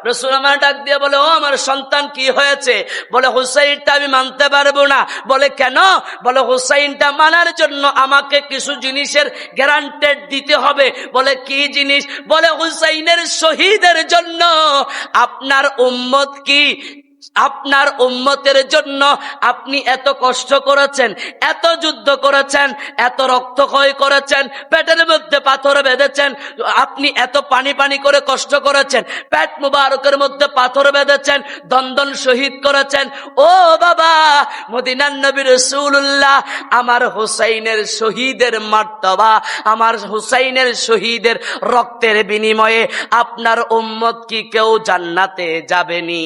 রাসূল আমার ডাক দিয়ে বলে, ও আমার সন্তান কি হয়েছে? বলে হুসাইনটা আমি মানতে পারবো না। বলে কেন? বলে হুসাইনটা মানার জন্য আমাকে কিছু জিনিসের গ্যারান্টেড দিতে হবে। বলে কি জিনিস? বলে হুসাইনের শহীদের জন্য আপনার উম্মত কি, আপনার উম্মতের জন্য আপনি এত কষ্ট করেছেন, এত যুদ্ধ করেছেন, এত রক্তক্ষয় করেছেন, পেটের মধ্যে পাথর বেঁধেছেন, আপনি এত পানি করে কষ্ট করেছেন, পেট মুবারকের মধ্যে পাথর বেঁধেছেন, দন্দন শহীদ করেছেন। ও বাবা, মদিনার নবী রাসূলুল্লাহ আমার হুসাইনের শহীদের মার্তবা, আমার হুসাইনের শহীদের রক্তের বিনিময়ে আপনার উম্মত কি কেউ জান্নাতে যাবেনি?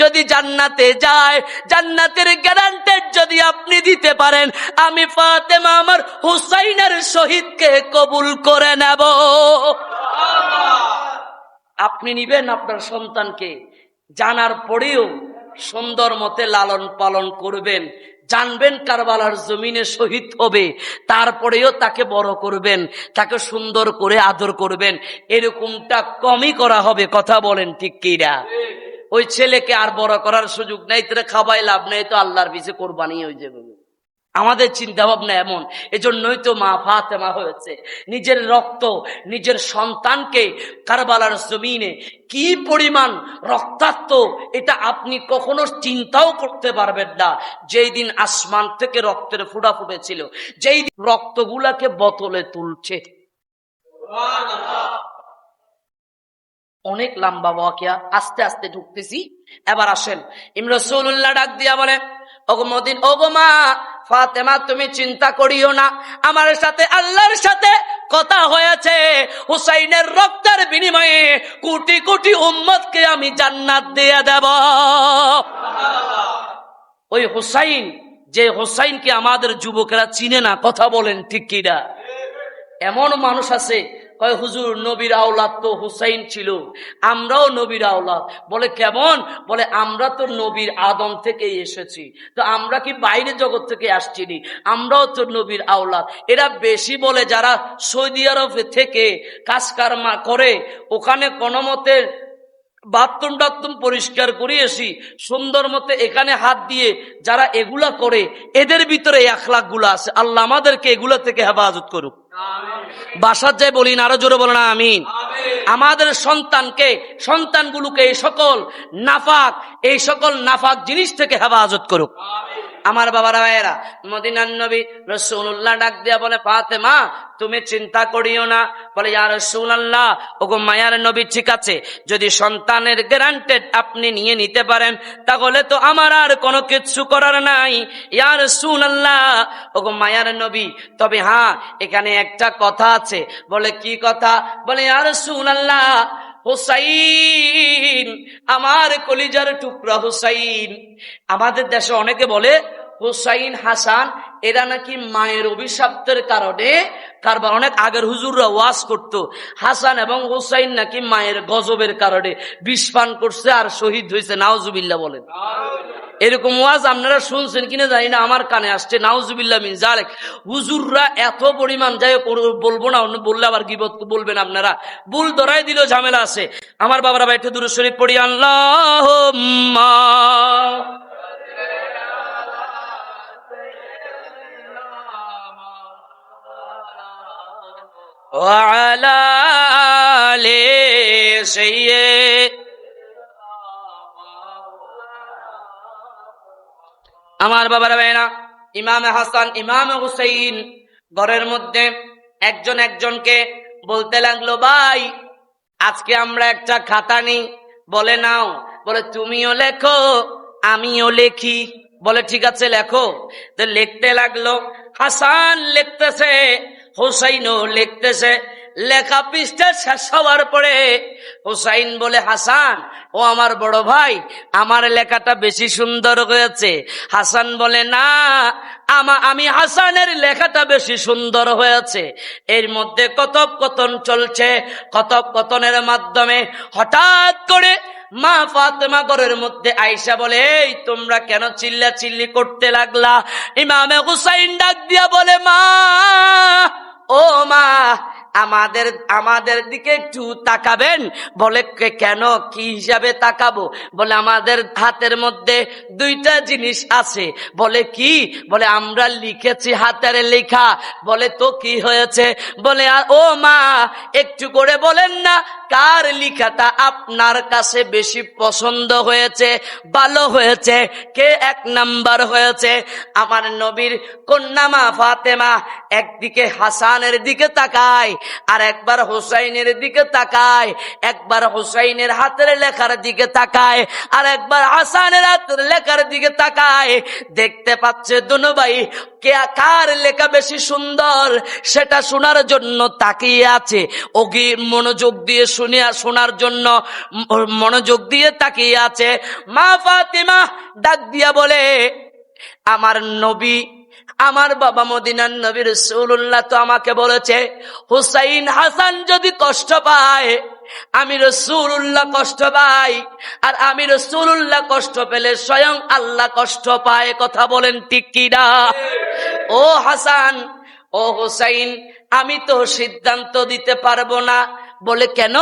যদি জান্নাতে যায়, জান্নাতের গ্যারান্টেড যদি আপনি দিতে পারেন, আমি ফাতেমা আমার হুসাইনের শহীদকে কবুল করে নেব। আপনি নিবেন আপনার সন্তানকে, জানার পরেও সুন্দর মতে লালন পালন করবেন, জানবেন কারবালার জমিনে শহীদ হবে, তারপরেও তাকে বড় করবেন, তাকে সুন্দর করে আদর করবেন। এরকমটা কমই করা হবে। কথা বলেন ঠিক কিনা? ওই ছেলেকে আর বড় করার সুযোগ নেই, তোরা খাবাই লাভ নেই, তো আল্লাহর পিছে কোরবানি হয়ে যাবে। আমাদের চিন্তা ভাবনা এমন। এজন্যই তো মা ফাতেমা হয়েছে, নিজের রক্ত, নিজের সন্তানকে কারবালার জমিনে কি পরিমাণ রক্তাক্ত, এটা আপনি কখনো চিন্তাও করতে পারবেন না। যেই দিন আসমান থেকে রক্তের ফোঁটা ফুটেছিল, যেই দিন রক্তগুলাকে বোতলে তুলছে। অনেক লম্বা ওয়াকিয়া, আস্তে আস্তে ঢুকতেছি। এবার আসেন, রাসূলুল্লাহ ডাক দিয়া বলে, ওগো মা ফাতেমা, তুমি চিন্তা করিও না, আমার সাথে আল্লাহর সাথে কথা হয়েছে হুসাইনের রক্তের বিনিময়ে কোটি কোটি উম্মতকে আমি জান্নাত দিয়ে দেব। ওই হুসাইন, যে হুসাইনকে আমাদের যুবকেরা চিনে না, কথা বলেন ঠিক কিনা? এমন মানুষ আছে কয় হুজুর নবীর আওলাদ তো হুসাইন ছিল, আমরাও নবীর আওলাদ। বলে কেমন? বলে আমরা তো নবীর আদম থেকে এসেছি, তো আমরা কি বাইরে জগৎ থেকে আসছিনি? আমরাও তো নবীর আওলাদ। এরা বেশি বলে যারা সৌদি আরবে থেকে কাজ কারমা করে, ওখানে কোনো মতে বাথরুম টাথরুম পরিষ্কার করিয়েছি সুন্দর মতে, এখানে হাত দিয়ে যারা এগুলা করে, এদের ভিতরে আখলাক গুলা আছে। আল্লাহ আমাদেরকে এগুলা থেকে হেফাজত করুক। বাসার যাই বলি না, আরো জোরে বলেন আমিন। আমাদের সন্তানগুলোকে এই সকল নাফাক জিনিস থেকে হেফাজত করুক। আমার বাবারা ভাইয়েরা, মদিনার নবী রাসূলুল্লাহ ডাক দিয়া বলে, ফাতেমা তুমি চিন্তা করিও না। বলে ইয়া রাসূলুল্লাহ, ওগো মায়ার নবী, ঠিক আছে, যদি সন্তানের গ্যারান্টেড আপনি নিয়ে নিতে পারেন তাহলে তো আমার আর কোনো কিছু করার নাই ইয়া রাসূলুল্লাহ, ওগো মায়ার নবী। তবে হ্যাঁ, এখানে একটা কথা আছে। বলে কি কথা? বলে ইয়া রাসূলুল্লাহ, হুসাইন আমার কলিজার টুকরা হুসাইন। আমাদের দেশে অনেকে বলে হুসাইন হাসান এরা নাকি মায়ের অভিশাপের কারণে, কারবার অনেক আগের হুজুররা ওয়াজ করতো, হাসান এবং হুসাইন নাকি মায়ের গজবের কারণে বিষ পান করছে আর শহীদ হয়েছে। নাউজুবিল্লাহ বলেন। এরকম ওয়াজ আপনারা শুনছেন কিনা জানি না, আমার কানে আসছে। নাউজুবিল্লাহ মিন যালিক। হুজুররা এত পরিমাণ, যাই বলবো না, বললে আবার গীবত বলবেন আপনারা, ভুল ধরাই দিল ঝামেলা আছে। আমার বাবারা বাইঠে দুরূদ শরীফ পড়ি, আল্লাহুম্মা ওয়া আলা আলি সাইয়্যিদ। আমার বাবারা ভাইরা, ইমামে হাসান ইমামে হুসাইন ঘরের মধ্যে একজন একজনকে বলতে লাগলো, ভাই আজকে আমরা একটা খাতা নিই। বলে নাও। বলে তুমিও লেখো আমিও লেখি। বলে ঠিক আছে লেখো। তো লিখতে লাগলো। হাসান লিখতেছে, হুসাইনও লিখতেছে। লেখা পৃষ্ঠা শেষ হওয়ার পরে হুসাইন বলে, হাসান ও আমার বড় ভাই, আমার লেখাটা বেশি সুন্দর হয়েছে। হাসান বলে, না, আমি হাসানের লেখাটা বেশি সুন্দর হয়েছে। এর মধ্যে কথোপকথন চলছে। কথোপকথনের মাধ্যমে হঠাৎ করে মা ফাতেমা ঘরের মধ্যে আয়েশা বলে, এই তোমরা কেন চিল্লা চিল্লি করতে লাগলা? ইমামে হুসাইন ডাক দিয়া বলে, মা, ও মা, আমাদের দিকে একটু তাকাবেন? বলে কেন, কি হিসাবে তাকাবো? বলে আমাদের হাতের মধ্যে দুইটা জিনিস আছে। বলে কি? বলে আমরা লিখেছি হাতের লেখা। বলে তো কি হয়েছে? বলে ও মা, একটু করে বলেন না কার লেখাটা আপনার কাছে বেশি পছন্দ হয়েছে, ভালো হয়েছে, কে এক নাম্বার হয়েছে? আমার নবীর কন্যা মা ফাতেমা একদিকে হাসানের দিকে তাকায়, আর একবার হুসাইনের দিকে তাকায়, একবার হুসাইনের হাতের লেখার দিকে তাকায়, আর একবার হাসানের হাতের লেখার দিকে তাকায়। দেখতে পাচ্ছে দুনো ভাই কার লেখা বেশি সুন্দর সেটা শোনার জন্য তাকিয়ে আছে। ওগি মনোযোগ দিয়ে শোনার জন্য মনোযোগ দিয়ে তাকিয়ে আছে। মা ফাতিমা ডাক দিয়া বলে, আমার নবী, আমার বাবা মদিনার নবী রাসূলুল্লাহ তো আমাকে বলেছে, হুসাইন হাসান যদি কষ্ট পায়, আমি রাসূলুল্লাহ কষ্ট পাই, আর আমি রাসূলুল্লাহ কষ্ট পেলে স্বয়ং আল্লাহ কষ্ট পায়। কথা বলেন ঠিক কিনা? ও হাসান, ও হুসাইন, আমি তো সিদ্ধান্ত দিতে পারবো না। বলে কেন?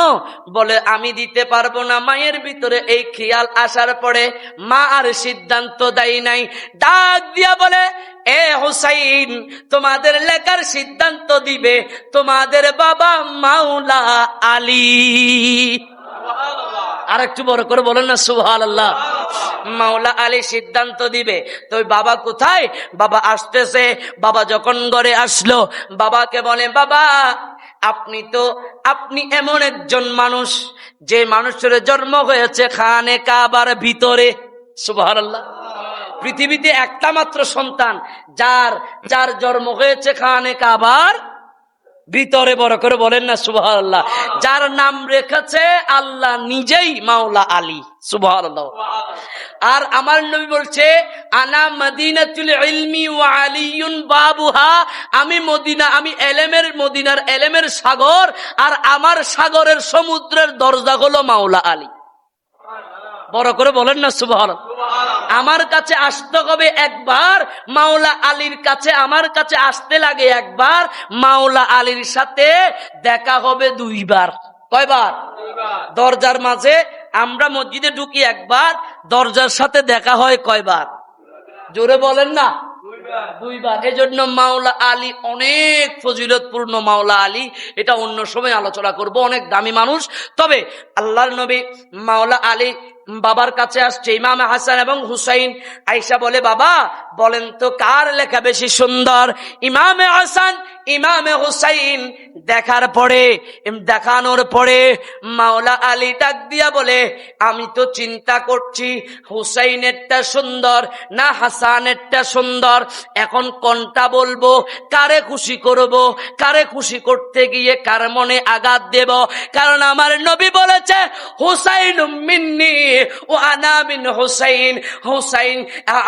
বলে আমি দিতে পারবো না। মায়ের ভিতরে এই খেয়াল আসার পরে মা আর সিদ্ধান্ত দেয় নাই। ডাক দিয়া বলে, এ হুসাইন, তোমাদের লেখার সিদ্ধান্ত দিবে তোমাদের বাবা মাওলা আলী। আর একটু বড় করে বলেন না সুবহানাল্লাহ। মাওলা আলী সিদ্ধান্ত দিবে। তো বাবা কোথায়? বাবা আসতেছে। বাবা যখন ঘরে আসলো, বাবাকে বলে, বাবা আপনি এমন একজন মানুষ যে মানুষের জন্ম হয়েছে খানে কাবার ভিতরে। সুবহানাল্লাহ। পৃথিবীতে একটা মাত্র সন্তান যার জন্ম হয়েছে খানে কাবার ভিতরে বড় করে বলেন না সুবহানাল্লাহ। যার নাম রেখেছে আল্লাহ নিজেই মাওলা আলী, সুবহানাল্লাহ। আর আমার নবী বলছে আনা মদিনাতুল ইলমি ওয়া আলিয়ুন বাবুহা, আমি মদিনা, আমি মদিনার এলেমের সাগর, আর আমার সাগরের সমুদ্রের দরজা হলো মাওলা আলী। বড় করে বলেন না সুবহানাল্লাহ। আমার কাছে আসতে হবে একবার, মাওলা আলীর কাছে আমার কাছে আসতে লাগে একবার, মাওলা আলীর সাথে দেখা হবে দুইবার। কয়বার? দরজার মাঝে আমরা মসজিদে ঢুকি একবার, দরজার সাথে দেখা হয় কয়বার? জোরে বলেন না, দুইবার। এজন্য মাওলা আলী অনেক ফজিলতপূর্ণ মাওলা আলী, এটা অন্য সময় আলোচনা করব, অনেক দামি মানুষ। তবে আল্লাহর নবী মাওলা আলী বাবার কাছে আসছে, ইমাম হাসান এবং হুসাইন। আয়েশা বলে বাবা বলেন তো কার লেখা বেশি সুন্দর? ইমামে হাসান ইমামে হুসাইন দেখানোর পরে মাওলা আলী ডাক দিয়া বলে আমি তো চিন্তা করছি হুসাইনেরটা সুন্দর না হাসানেরটা সুন্দর, এখন কোনটা বলবো, কারে খুশি করব, কারে খুশি করতে গিয়ে কার মনে আঘাত দেব? কারণ আমার নবী বলেছে হুসাইন মিন্নি ও আনা মিন হুসাইন, হুসাইন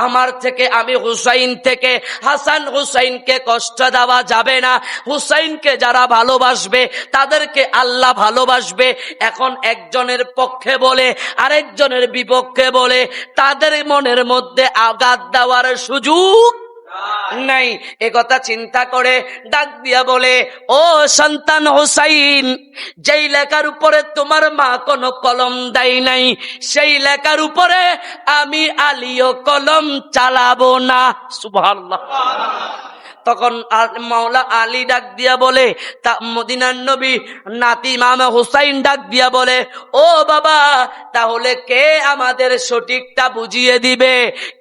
আমার থেকে, আমি হুসাইন থেকে। হাসান হুসাইনকে কষ্ট দেওয়া যাবে না, হুসাইনকে যারা ভালোবাসবে তাদেরকে আল্লাহ ভালোবাসবে। এখন একজনের পক্ষে বলে আরেকজনের বিপক্ষে বলে তাদের মনের মধ্যে আঘাত দেওয়ার সুযোগ নাই। এ কথা চিন্তা করে ডাক দিয়া বলে ও সন্তান হুসাইন, যেই লেখার উপরে তোমার মা কোনো কলম দেয় নাই সেই লেখার উপরে আমি আলীও কলম চালাবো না। সুবহানাল্লাহ। তখন মাওলা আলী ডাক দিয়া বলে, তা মদিনার নবী নাতি ইমাম হুসাইন ডাক দিয়া বলে ও বাবা, তাহলে কে আমাদের সঠিকটা বুঝিয়ে দিবে?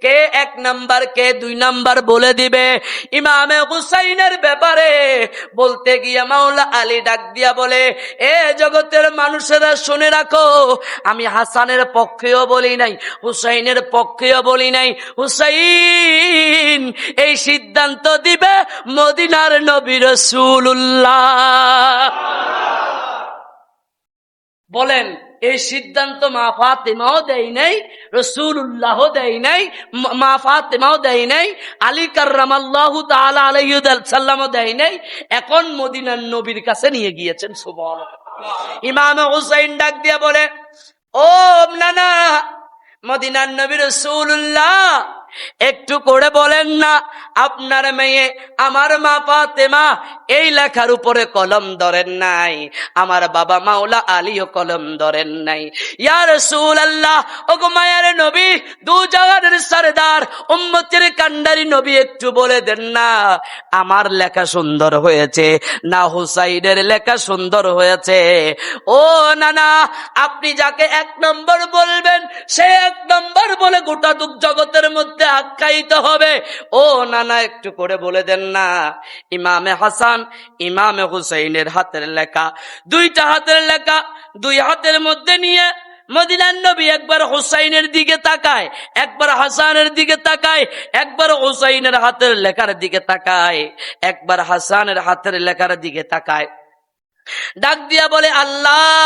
কে 1 নাম্বার কে 2 নাম্বার বলে দিবে? ইমামে হুসাইনের ব্যাপারে বলতে গিয়ে মাওলা আলী ডাক দিয়া বলে এ জগতের মানুষেরা শুনে রাখো, আমি হাসানের পক্ষেও বলি নাই, হুসাইনের পক্ষেও বলি নাই। হুসাইন এই সিদ্ধান্ত দিবে মদিনার নবী রাসূলুল্লাহ। বলেন এই সিদ্ধান্ত মা ফাতেমাও দেয় নাই, রাসূলুল্লাহ দেয় নাই, মা ফাতেমাও দেয় নাই, আলী কাররামাল্লাহু তাআলা আলাইহি সাল্লামও দেয় নাই। এখন মদিনার নবীর কাছে নিয়ে গিয়েছেন। সুবহানাল্লাহ। ইমাম হুসাইন ডাক দিয়া বলে ও নানা, মদিনার নবী রাসূলুল্লাহ একটু করে বলেন না, আপনার মেয়ে আমার মা ফাতেমা এই লেখার উপরে কলম ধরেন নাই, আমার বাবা মাওলা আলীও কলম ধরেন নাই। ইয়া রাসূলুল্লাহ, ওগো মায়ের নবী, দু জাহানের সরদার, উম্মতের কান্ডারি নবী, একটু বলে দেন না আমার লেখা সুন্দর হয়েছে না হুসাইনের লেখা সুন্দর হয়েছে? ও নানা, আপনি যাকে 1 নম্বর বলবেন সে 1 নম্বর বলে গোটা জগতের মধ্যে আখ্যায়িত হবে। ও নানা একটু করে বলে দেন না ইমামে হাসান ইমামে হুসাইনের হাতের লেখা, 2টা হাতের লেখা, 2 হাতের মধ্যে নিয়ে মদিনার নবী একবার হুসাইনের দিকে তাকায়, একবার হাসানের দিকে তাকায়, একবার হুসাইনের হাতের লেখার দিকে তাকায়, একবার হাসানের হাতের লেখার দিকে তাকায়। ডাক দিয়া বলে আল্লাহ,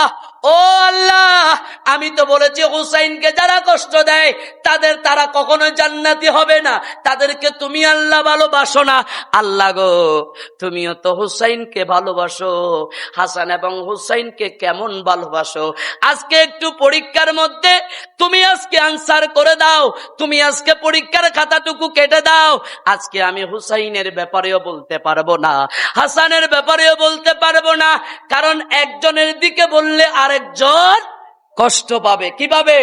ও আল্লাহ, আমি তো বলেছি হুসাইনকে যারা কষ্ট দেয় তারা কখনো জান্নাতি হবে না, তাদেরকে তুমি আল্লাহ ভালোবাসো না। আল্লাহ গো, তুমিও তো হুসাইনকে ভালোবাসো, হাসান এবং হুসাইনকে কেমন ভালোবাসো? আজকে একটু পরীক্ষার মধ্যে তুমি আজকে আনসার করে দাও, তুমি আজকে পরীক্ষার খাতাটুকু কেটে দাও। আজকে আমি হুসাইনের ব্যাপারেও বলতে পারবো না, হাসানের ব্যাপারেও বলতে পারবো না, কারণ একজনের দিকে বললে আরেকজন কষ্ট পাবে। কিভাবে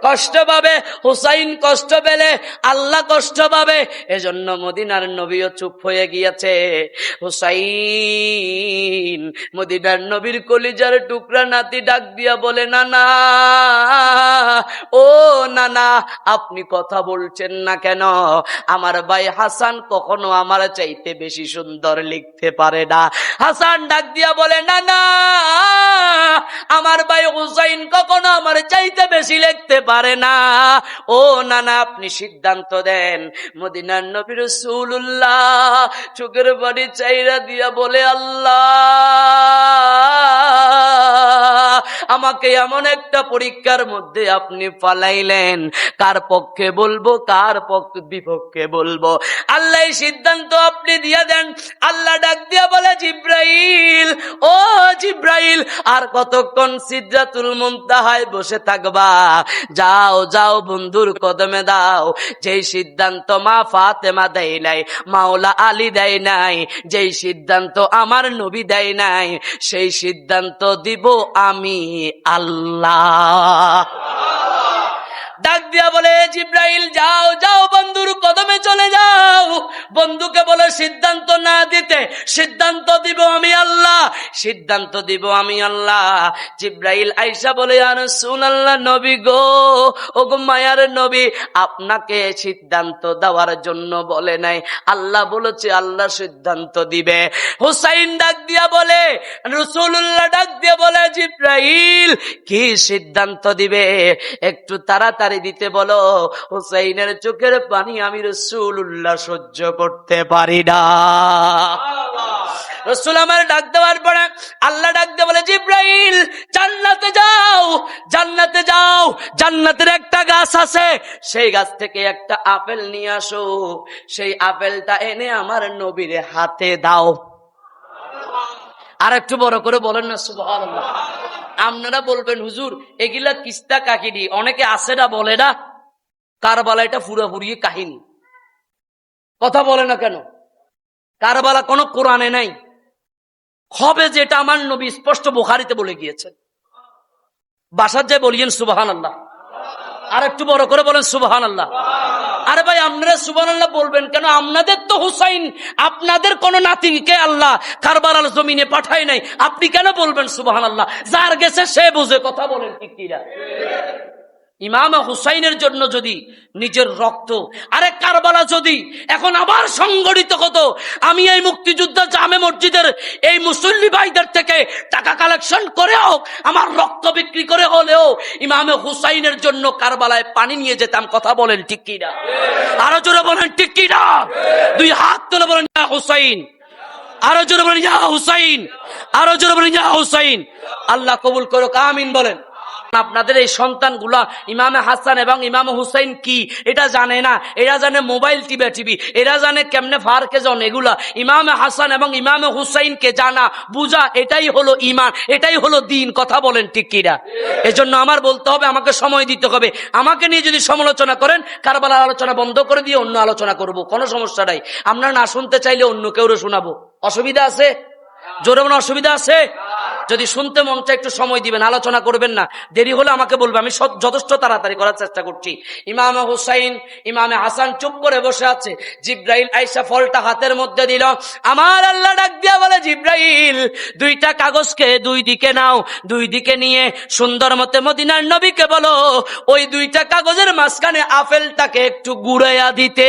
কষ্ট পাবে? হুসাইন কষ্ট পেলে আল্লাহ কষ্ট পাবে। এজন্য মদিনার নবীও চুপ হয়ে গিয়েছে। হুসাইন মদিনার নবীর কলিজার টুকরা নাতি ডাক দিয়া বলে নানা, ও নানা, আপনি কথা বলছেন না কেন? আমার ভাই হাসান কখনো আমার চাইতে বেশি সুন্দর লিখতে পারে না। হাসান ডাক দিয়া বলে নানা, আমার ভাই হুসাইন কখনো কখনো আমার চাইতে বেশি লিখতে পারে না। ও নানা, আপনি সিদ্ধান্ত দেন। মদিনার নবী রাসূলুল্লাহ চোখের পানি চাইরা দিয়া বলে, আল্লাহ আমাকে এমন একটা পরীক্ষার মধ্যে আপনি ফালাইলেন, কার পক্ষে বলবো কার বিপক্ষে বলবো। আল্লাহ সিদ্ধান্ত আপনি দিয়া দেন। আল্লাহ ডাক দিয়া বলে, জিব্রাইল, ও জিব্রাইল, আর কতক্ষণ সিদরাতুল মুনতাহায় বসে থাকবা? যাও যাও বন্ধুর কদমে দাও। যেই সিদ্ধান্ত মা ফাতেমা দেয় নাই, মাওলা আলী দেয় নাই, যেই সিদ্ধান্ত আমার নবী দেয় নাই, সেই সিদ্ধান্ত দিব আমি আল্লাহ। ডাক দিয়া বলে, জিব্রাইল যাও যাও বন্ধুর কদমে চলে যাও। বন্ধুকে বলে সিদ্ধান্ত না দিতে, সিদ্ধান্ত দিব আমি আল্লাহ, সিদ্ধান্ত দিব আমি আল্লাহ। জিব্রাইল আয়েশা বলে, ইয়া রাসূলুল্লাহ, নবী গো, ও গো মায়ার নবী, আপনাকে সিদ্ধান্ত দেওয়ার জন্য বলে নাই, আল্লাহ বলেছে আল্লাহ সিদ্ধান্ত দিবে। হুসাইন ডাক দিয়া বলে, রাসূলুল্লাহ ডাক দিয়া বলে, জিব্রাইল কি সিদ্ধান্ত দিবে একটু তাড়াতাড়ি দিতে বলো। হুসাইনের চোখের পানি আমি রাসূলুল্লাহ সহ্য করতে পারি না। রাসূল আমার ডাক দেওয়ার পরে আল্লাহ ডাক দিয়ে বলে, জিব্রাইল জান্নাতে যাও, জান্নাতে যাও, জান্নাতের একটা গাছ আছে, সেই গাছ থেকে একটা আপেল নিয়ে আসো, সেই আপেলটা এনে আমার নবীর হাতে দাও। আর একটু বড় করে বলেন না সুবহানাল্লাহ। আপনারা বলবেন, হুজুর এগুলা কিস্তা কাহিনী, অনেকে আছে না বলে না, কারবালা এটা পুরোপুরি কাহিনী। কথা বলে না কেন? কারবালা কোনো কোরআনে নাই, হবে যেটা আমার নবী স্পষ্ট বুখারীতে বলে গিয়েছেন। বাসার যায় বলিয়েন সুবহানাল্লাহ। আর একটু বড় করে বলেন সুবহানাল্লাহ। আরে ভাই, আপনারা সুবহানাল্লাহ বলবেন কেন? আপনাদের তো হুসাইন, আপনাদের কোন নাতিকে আল্লাহ কারবালার জমিনে পাঠায় নাই, আপনি কেন বলবেন সুবহানাল্লাহ? যার গেছে সে বুঝে। কথা বলেন ঠিক কিনা? ইমাম হুসাইনের জন্য যদি নিজের রক্ত, আরে কারবালা যদি এখন আবার সংগঠিত হতো, আমি এই মুক্তিযোদ্ধা জামে মসজিদের এই মুসল্লি ভাইদের থেকে টাকা কালেকশন করেও, আমার রক্ত বিক্রি করে হলেও ইমামে হুসাইনের জন্য কারবালায় পানি নিয়ে যেতাম। কথা বলেন ঠিক কিনা? আরো জোরে বলেন ঠিক কিনা? দুই হাত তুলে বলেন ইয়া হুসাইন। আরো জোরে বলেন ইয়া হুসাইন। আরো জোরে বলেন ইয়া হুসাইন। আল্লাহ কবুল করুক, আমিন বলেন। আপনাদের এই সন্তানগুলা ইমামে হাসান এবং ইমামে হুসাইন কি এটা জানে না, এরা জানে মোবাইল টিভি, এরা জানে কেমনে ফারকে জন। এগুলা ইমামে হাসান এবং ইমামে হুসাইনকে জানা বুঝা, এটাই হলো ইমান, এটাই হলো দিন। কথা বলেন ঠিক কিনা? এজন্য আমার বলতে হবে, আমাকে সময় দিতে হবে। আমাকে নিয়ে যদি সমালোচনা করেন, কারবালার আলোচনা বন্ধ করে দিয়ে অন্য আলোচনা করব, কোনো সমস্যা নাই। আপনারা না শুনতে চাইলে অন্য কেউরে শোনাবো, অসুবিধা আছে? জোরে বলেন, অসুবিধা আছে? যদি শুনতে মন চায় একটু সময় দিবেন, আলোচনা করবেন না। দেরি হলে আমাকে বলবে, আমি যথেষ্ট তাড়াতাড়ি করার চেষ্টা করছি। ইমামে হুসাইন, ইমামে হাসান চুপ করে বসে আছে। জিব্রাইল আয়েশা ফলটা হাতের মধ্যে দিল। আমার আল্লাহ ডাক দিয়া বলে, জিব্রাইল দুইটা কাগজকে দুই দিকে নাও, দুই দিকে নিয়ে সুন্দর মতে মদিনার নবীকে বলো ওই দুইটা কাগজের মাঝখানে আপেলটাকে একটু গুড়াইয়া দিতে।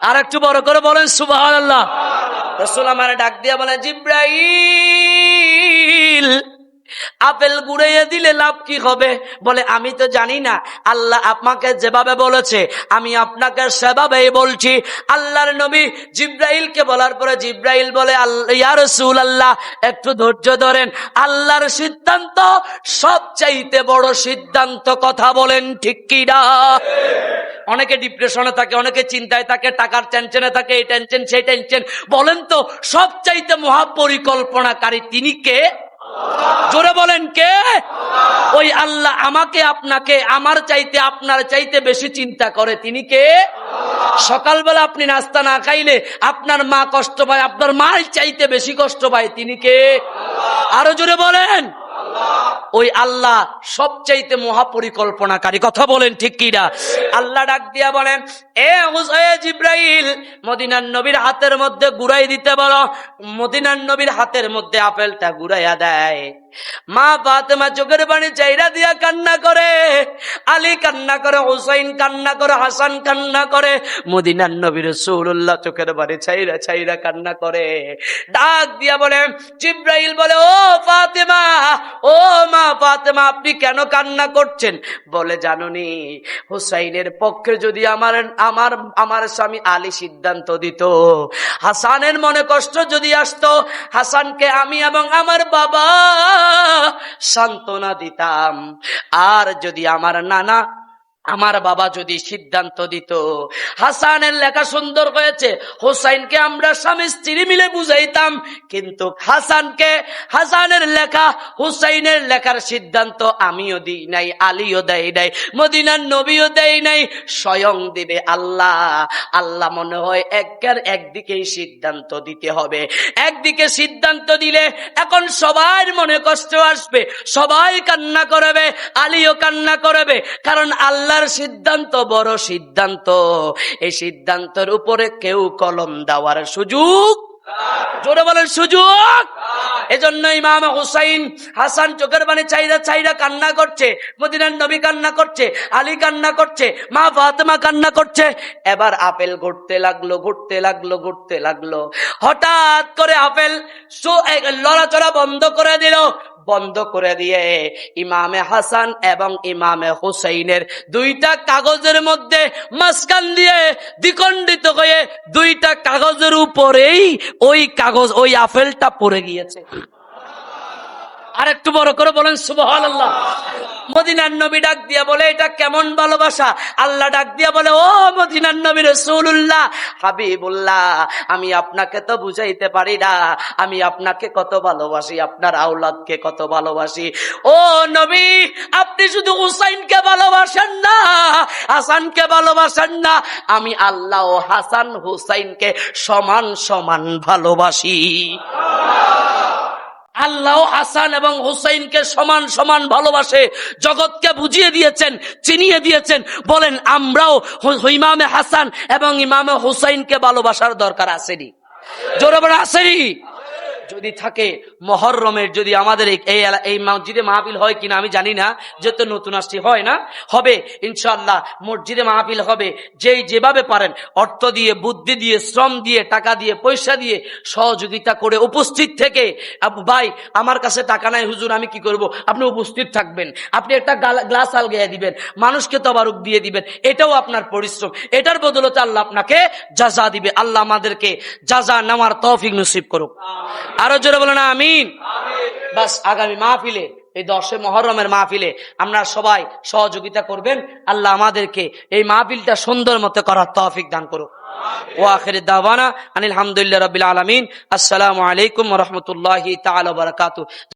আর একটু বড় করে বলেন সুবহানাল্লাহ। রাসূল আমার ডাক দিয়া বলে, জিব্রাইল আপেল গুড়াইয়া দিলে লাভ কি হবে? বলে, আমি তো জানি না, আল্লাহ আপনাকে যেভাবে বলেছে আমি আপনাকে সেভাবেই বলছি। আল্লাহর নবী জিব্রাইলকে বলার পরে জিব্রাইল বলে, ইয়া রাসূলুল্লাহ একটু ধৈর্য ধরেন, আল্লাহর সিদ্ধান্ত সবচাইতে বড় সিদ্ধান্ত। কথা বলেন ঠিক কি না? অনেকে ডিপ্রেশনে থাকে, অনেকে চিন্তায় থাকে, টাকার টেনশনে থাকে, এই টেনশন সেই টেনশন। বলেন তো সবচাইতে মহাপরিকল্পনাকারী তিনি কে? জোরে বলেন কে? ওই আল্লাহ আমাকে আপনাকে আমার চাইতে আপনার চাইতে বেশি চিন্তা করে, তিনি কে? সকালবেলা আপনি নাস্তা না খাইলে আপনার মা কষ্ট পায়, আপনার মার চাইতে বেশি কষ্ট পায়, তিনি কে? আরো জোরে বলেন। ওই আল্লাহ সবচাইতে মহাপরিকল্পনাকারী। কথা বলেন ঠিক কিনা? আল্লাহ ডাক দিয়া বলেন, এ জিব্রাইল মদিনার নবীর হাতের মধ্যে গুড়াই দিতে বলো। মদিনার নবীর হাতের মধ্যে আপেলটা গুড়াইয়া দেয়। মা ফাতেমা চোখের পানি চাইরা দিয়া কান্না করে, আলী কান্না করে, হুসাইন কান্না করে, হাসান কান্না করে, মদিনার নবী রাসূলুল্লাহ চোখের পানি চাইরা চাইরা কান্না করে। ডাক দিয়া বলে, জিবরাইল বলে, ও ফাতেমা, ও মা ফাতেমা, আপনি কেন কান্না করছেন? বলে, জানুনি, হুসাইনের পক্ষে যদি আমার স্বামী আলী সিদ্ধান্ত দিত, হাসানের মনে কষ্ট যদি আসতো, হাসানকে আমি এবং আমার বাবা সান্ত্বনা দিতাম। আর যদি আমার বাবা যদি সিদ্ধান্ত দিত, হাসানের লেখা সুন্দর হয়েছে, হোসাইনকে আমরা স্বামী স্ত্রী মিলে বুঝাইতাম, কিন্তু হাসানের লেখা, হুসাইনের লেখার সিদ্ধান্ত আমিও দিই নাই, আলীও দেয় নাই, মদিনার নবীও দেয় নাই, স্বয়ং দিবে আল্লাহ। আল্লাহ মনে হয় একদিকেই সিদ্ধান্ত দিতে হবে। একদিকে সিদ্ধান্ত দিলে এখন সবার মনে কষ্ট আসবে, সবাই কান্না করবে, আলীও কান্না করবে, কারণ আল্লাহর সিদ্ধান্ত বড় সিদ্ধান্ত। এই সিদ্ধান্তের উপরে কেউ কলম দেওয়ার সুযোগ, জোরে বলেন সুযোগ। এজন্য ইমাম হুসাইন হাসান চোখের পানি চাইরা চাইরা কান্না করছে, মদিনার নবী কান্না করছে, আলী কান্না করছে, মা ফাতেমা কান্না করছে। এবার আপেল ঘুরতে লাগলো। হঠাৎ করে আপেল লড়াচড়া বন্ধ করে দিল। বন্ধ করে দিয়ে ইমামে হাসান এবং ইমামে হুসাইনের দুইটা কাগজের মধ্যে মাঝখান দিয়ে দ্বিখণ্ডিত হয়ে দুইটা কাগজের উপরেই ওই আপেলটা পড়ে গিয়েছে। আর একটু বড় করে বলেন সুবহানাল্লাহ। মদিনার নবী ডাক দিয়া বলে, এটা কেমন ভালোবাসা? আল্লাহ ডাক দিয়া বলে, ও মদিনার নবী রাসূলুল্লাহ, হাবিবুল্লাহ, আমি আপনাকে তো বুঝাইতে পারি না আমি আপনাকে কত ভালোবাসি, আপনার আওলাদকে কত ভালোবাসি। ও নবী, আপনি শুধু হুসাইনকে ভালোবাসেন না, হাসানকে ভালোবাসেন না, আমি আল্লাহ ও হাসান হুসাইনকে সমান সমান ভালোবাসি। আল্লাহ হাসান এবং হুসাইনকে সমান সমান ভালোবাসে, জগৎকে বুঝিয়ে দিয়েছেন, চিনিয়ে দিয়েছেন। বলেন, আমরাও ইমামে হাসান এবং ইমামে হুসাইনকে ভালোবাসার দরকার আসেনি? জোরে বলে আসেনি? যদি থাকে মুহররমের, যদি আমাদের এই মসজিদে মাহফিল হয় কিনা আমি জানি না, যেহেতু নতুন আসছি, হয় না, হবে ইনশাআল্লাহ। মসজিদে মাহফিল হবে, যেভাবে পারেন অর্থ দিয়ে, বুদ্ধি দিয়ে, শ্রম দিয়ে, টাকা দিয়ে, পয়সা দিয়ে সহযোগিতা করে উপস্থিত থেকে, ভাই আমার কাছে টাকা নাই হুজুর, আমি কি করব? আপনি উপস্থিত থাকবেন, আপনি একটা গ্লাস আলগিয়ে দিবেন, মানুষকে তবারুক দিয়ে দিবেন, এটাও আপনার পরিশ্রম। এটার বদলতে আল্লাহ আপনাকে জাযা দিবে। আল্লাহ আমাদেরকে জাযা নেওয়ার তৌফিক নসিব করুক। আরো জোরে বলেন আমিন। বাস আগামী মাহফিলে, এই 10 মুহররমের মাহফিলে আমরা সবাই সহযোগিতা করবেন। আল্লাহ আমাদেরকে এই মাহফিলটা সুন্দর মতো করার তৌফিক দান করুক। ওয়া আখিরু দাওয়ানা আনিল হামদুলিল্লাহি রাব্বিল আলামিন। আসসালামু আলাইকুম ওয়া রাহমাতুল্লাহি তাআলা ওয়া বারাকাতুহু।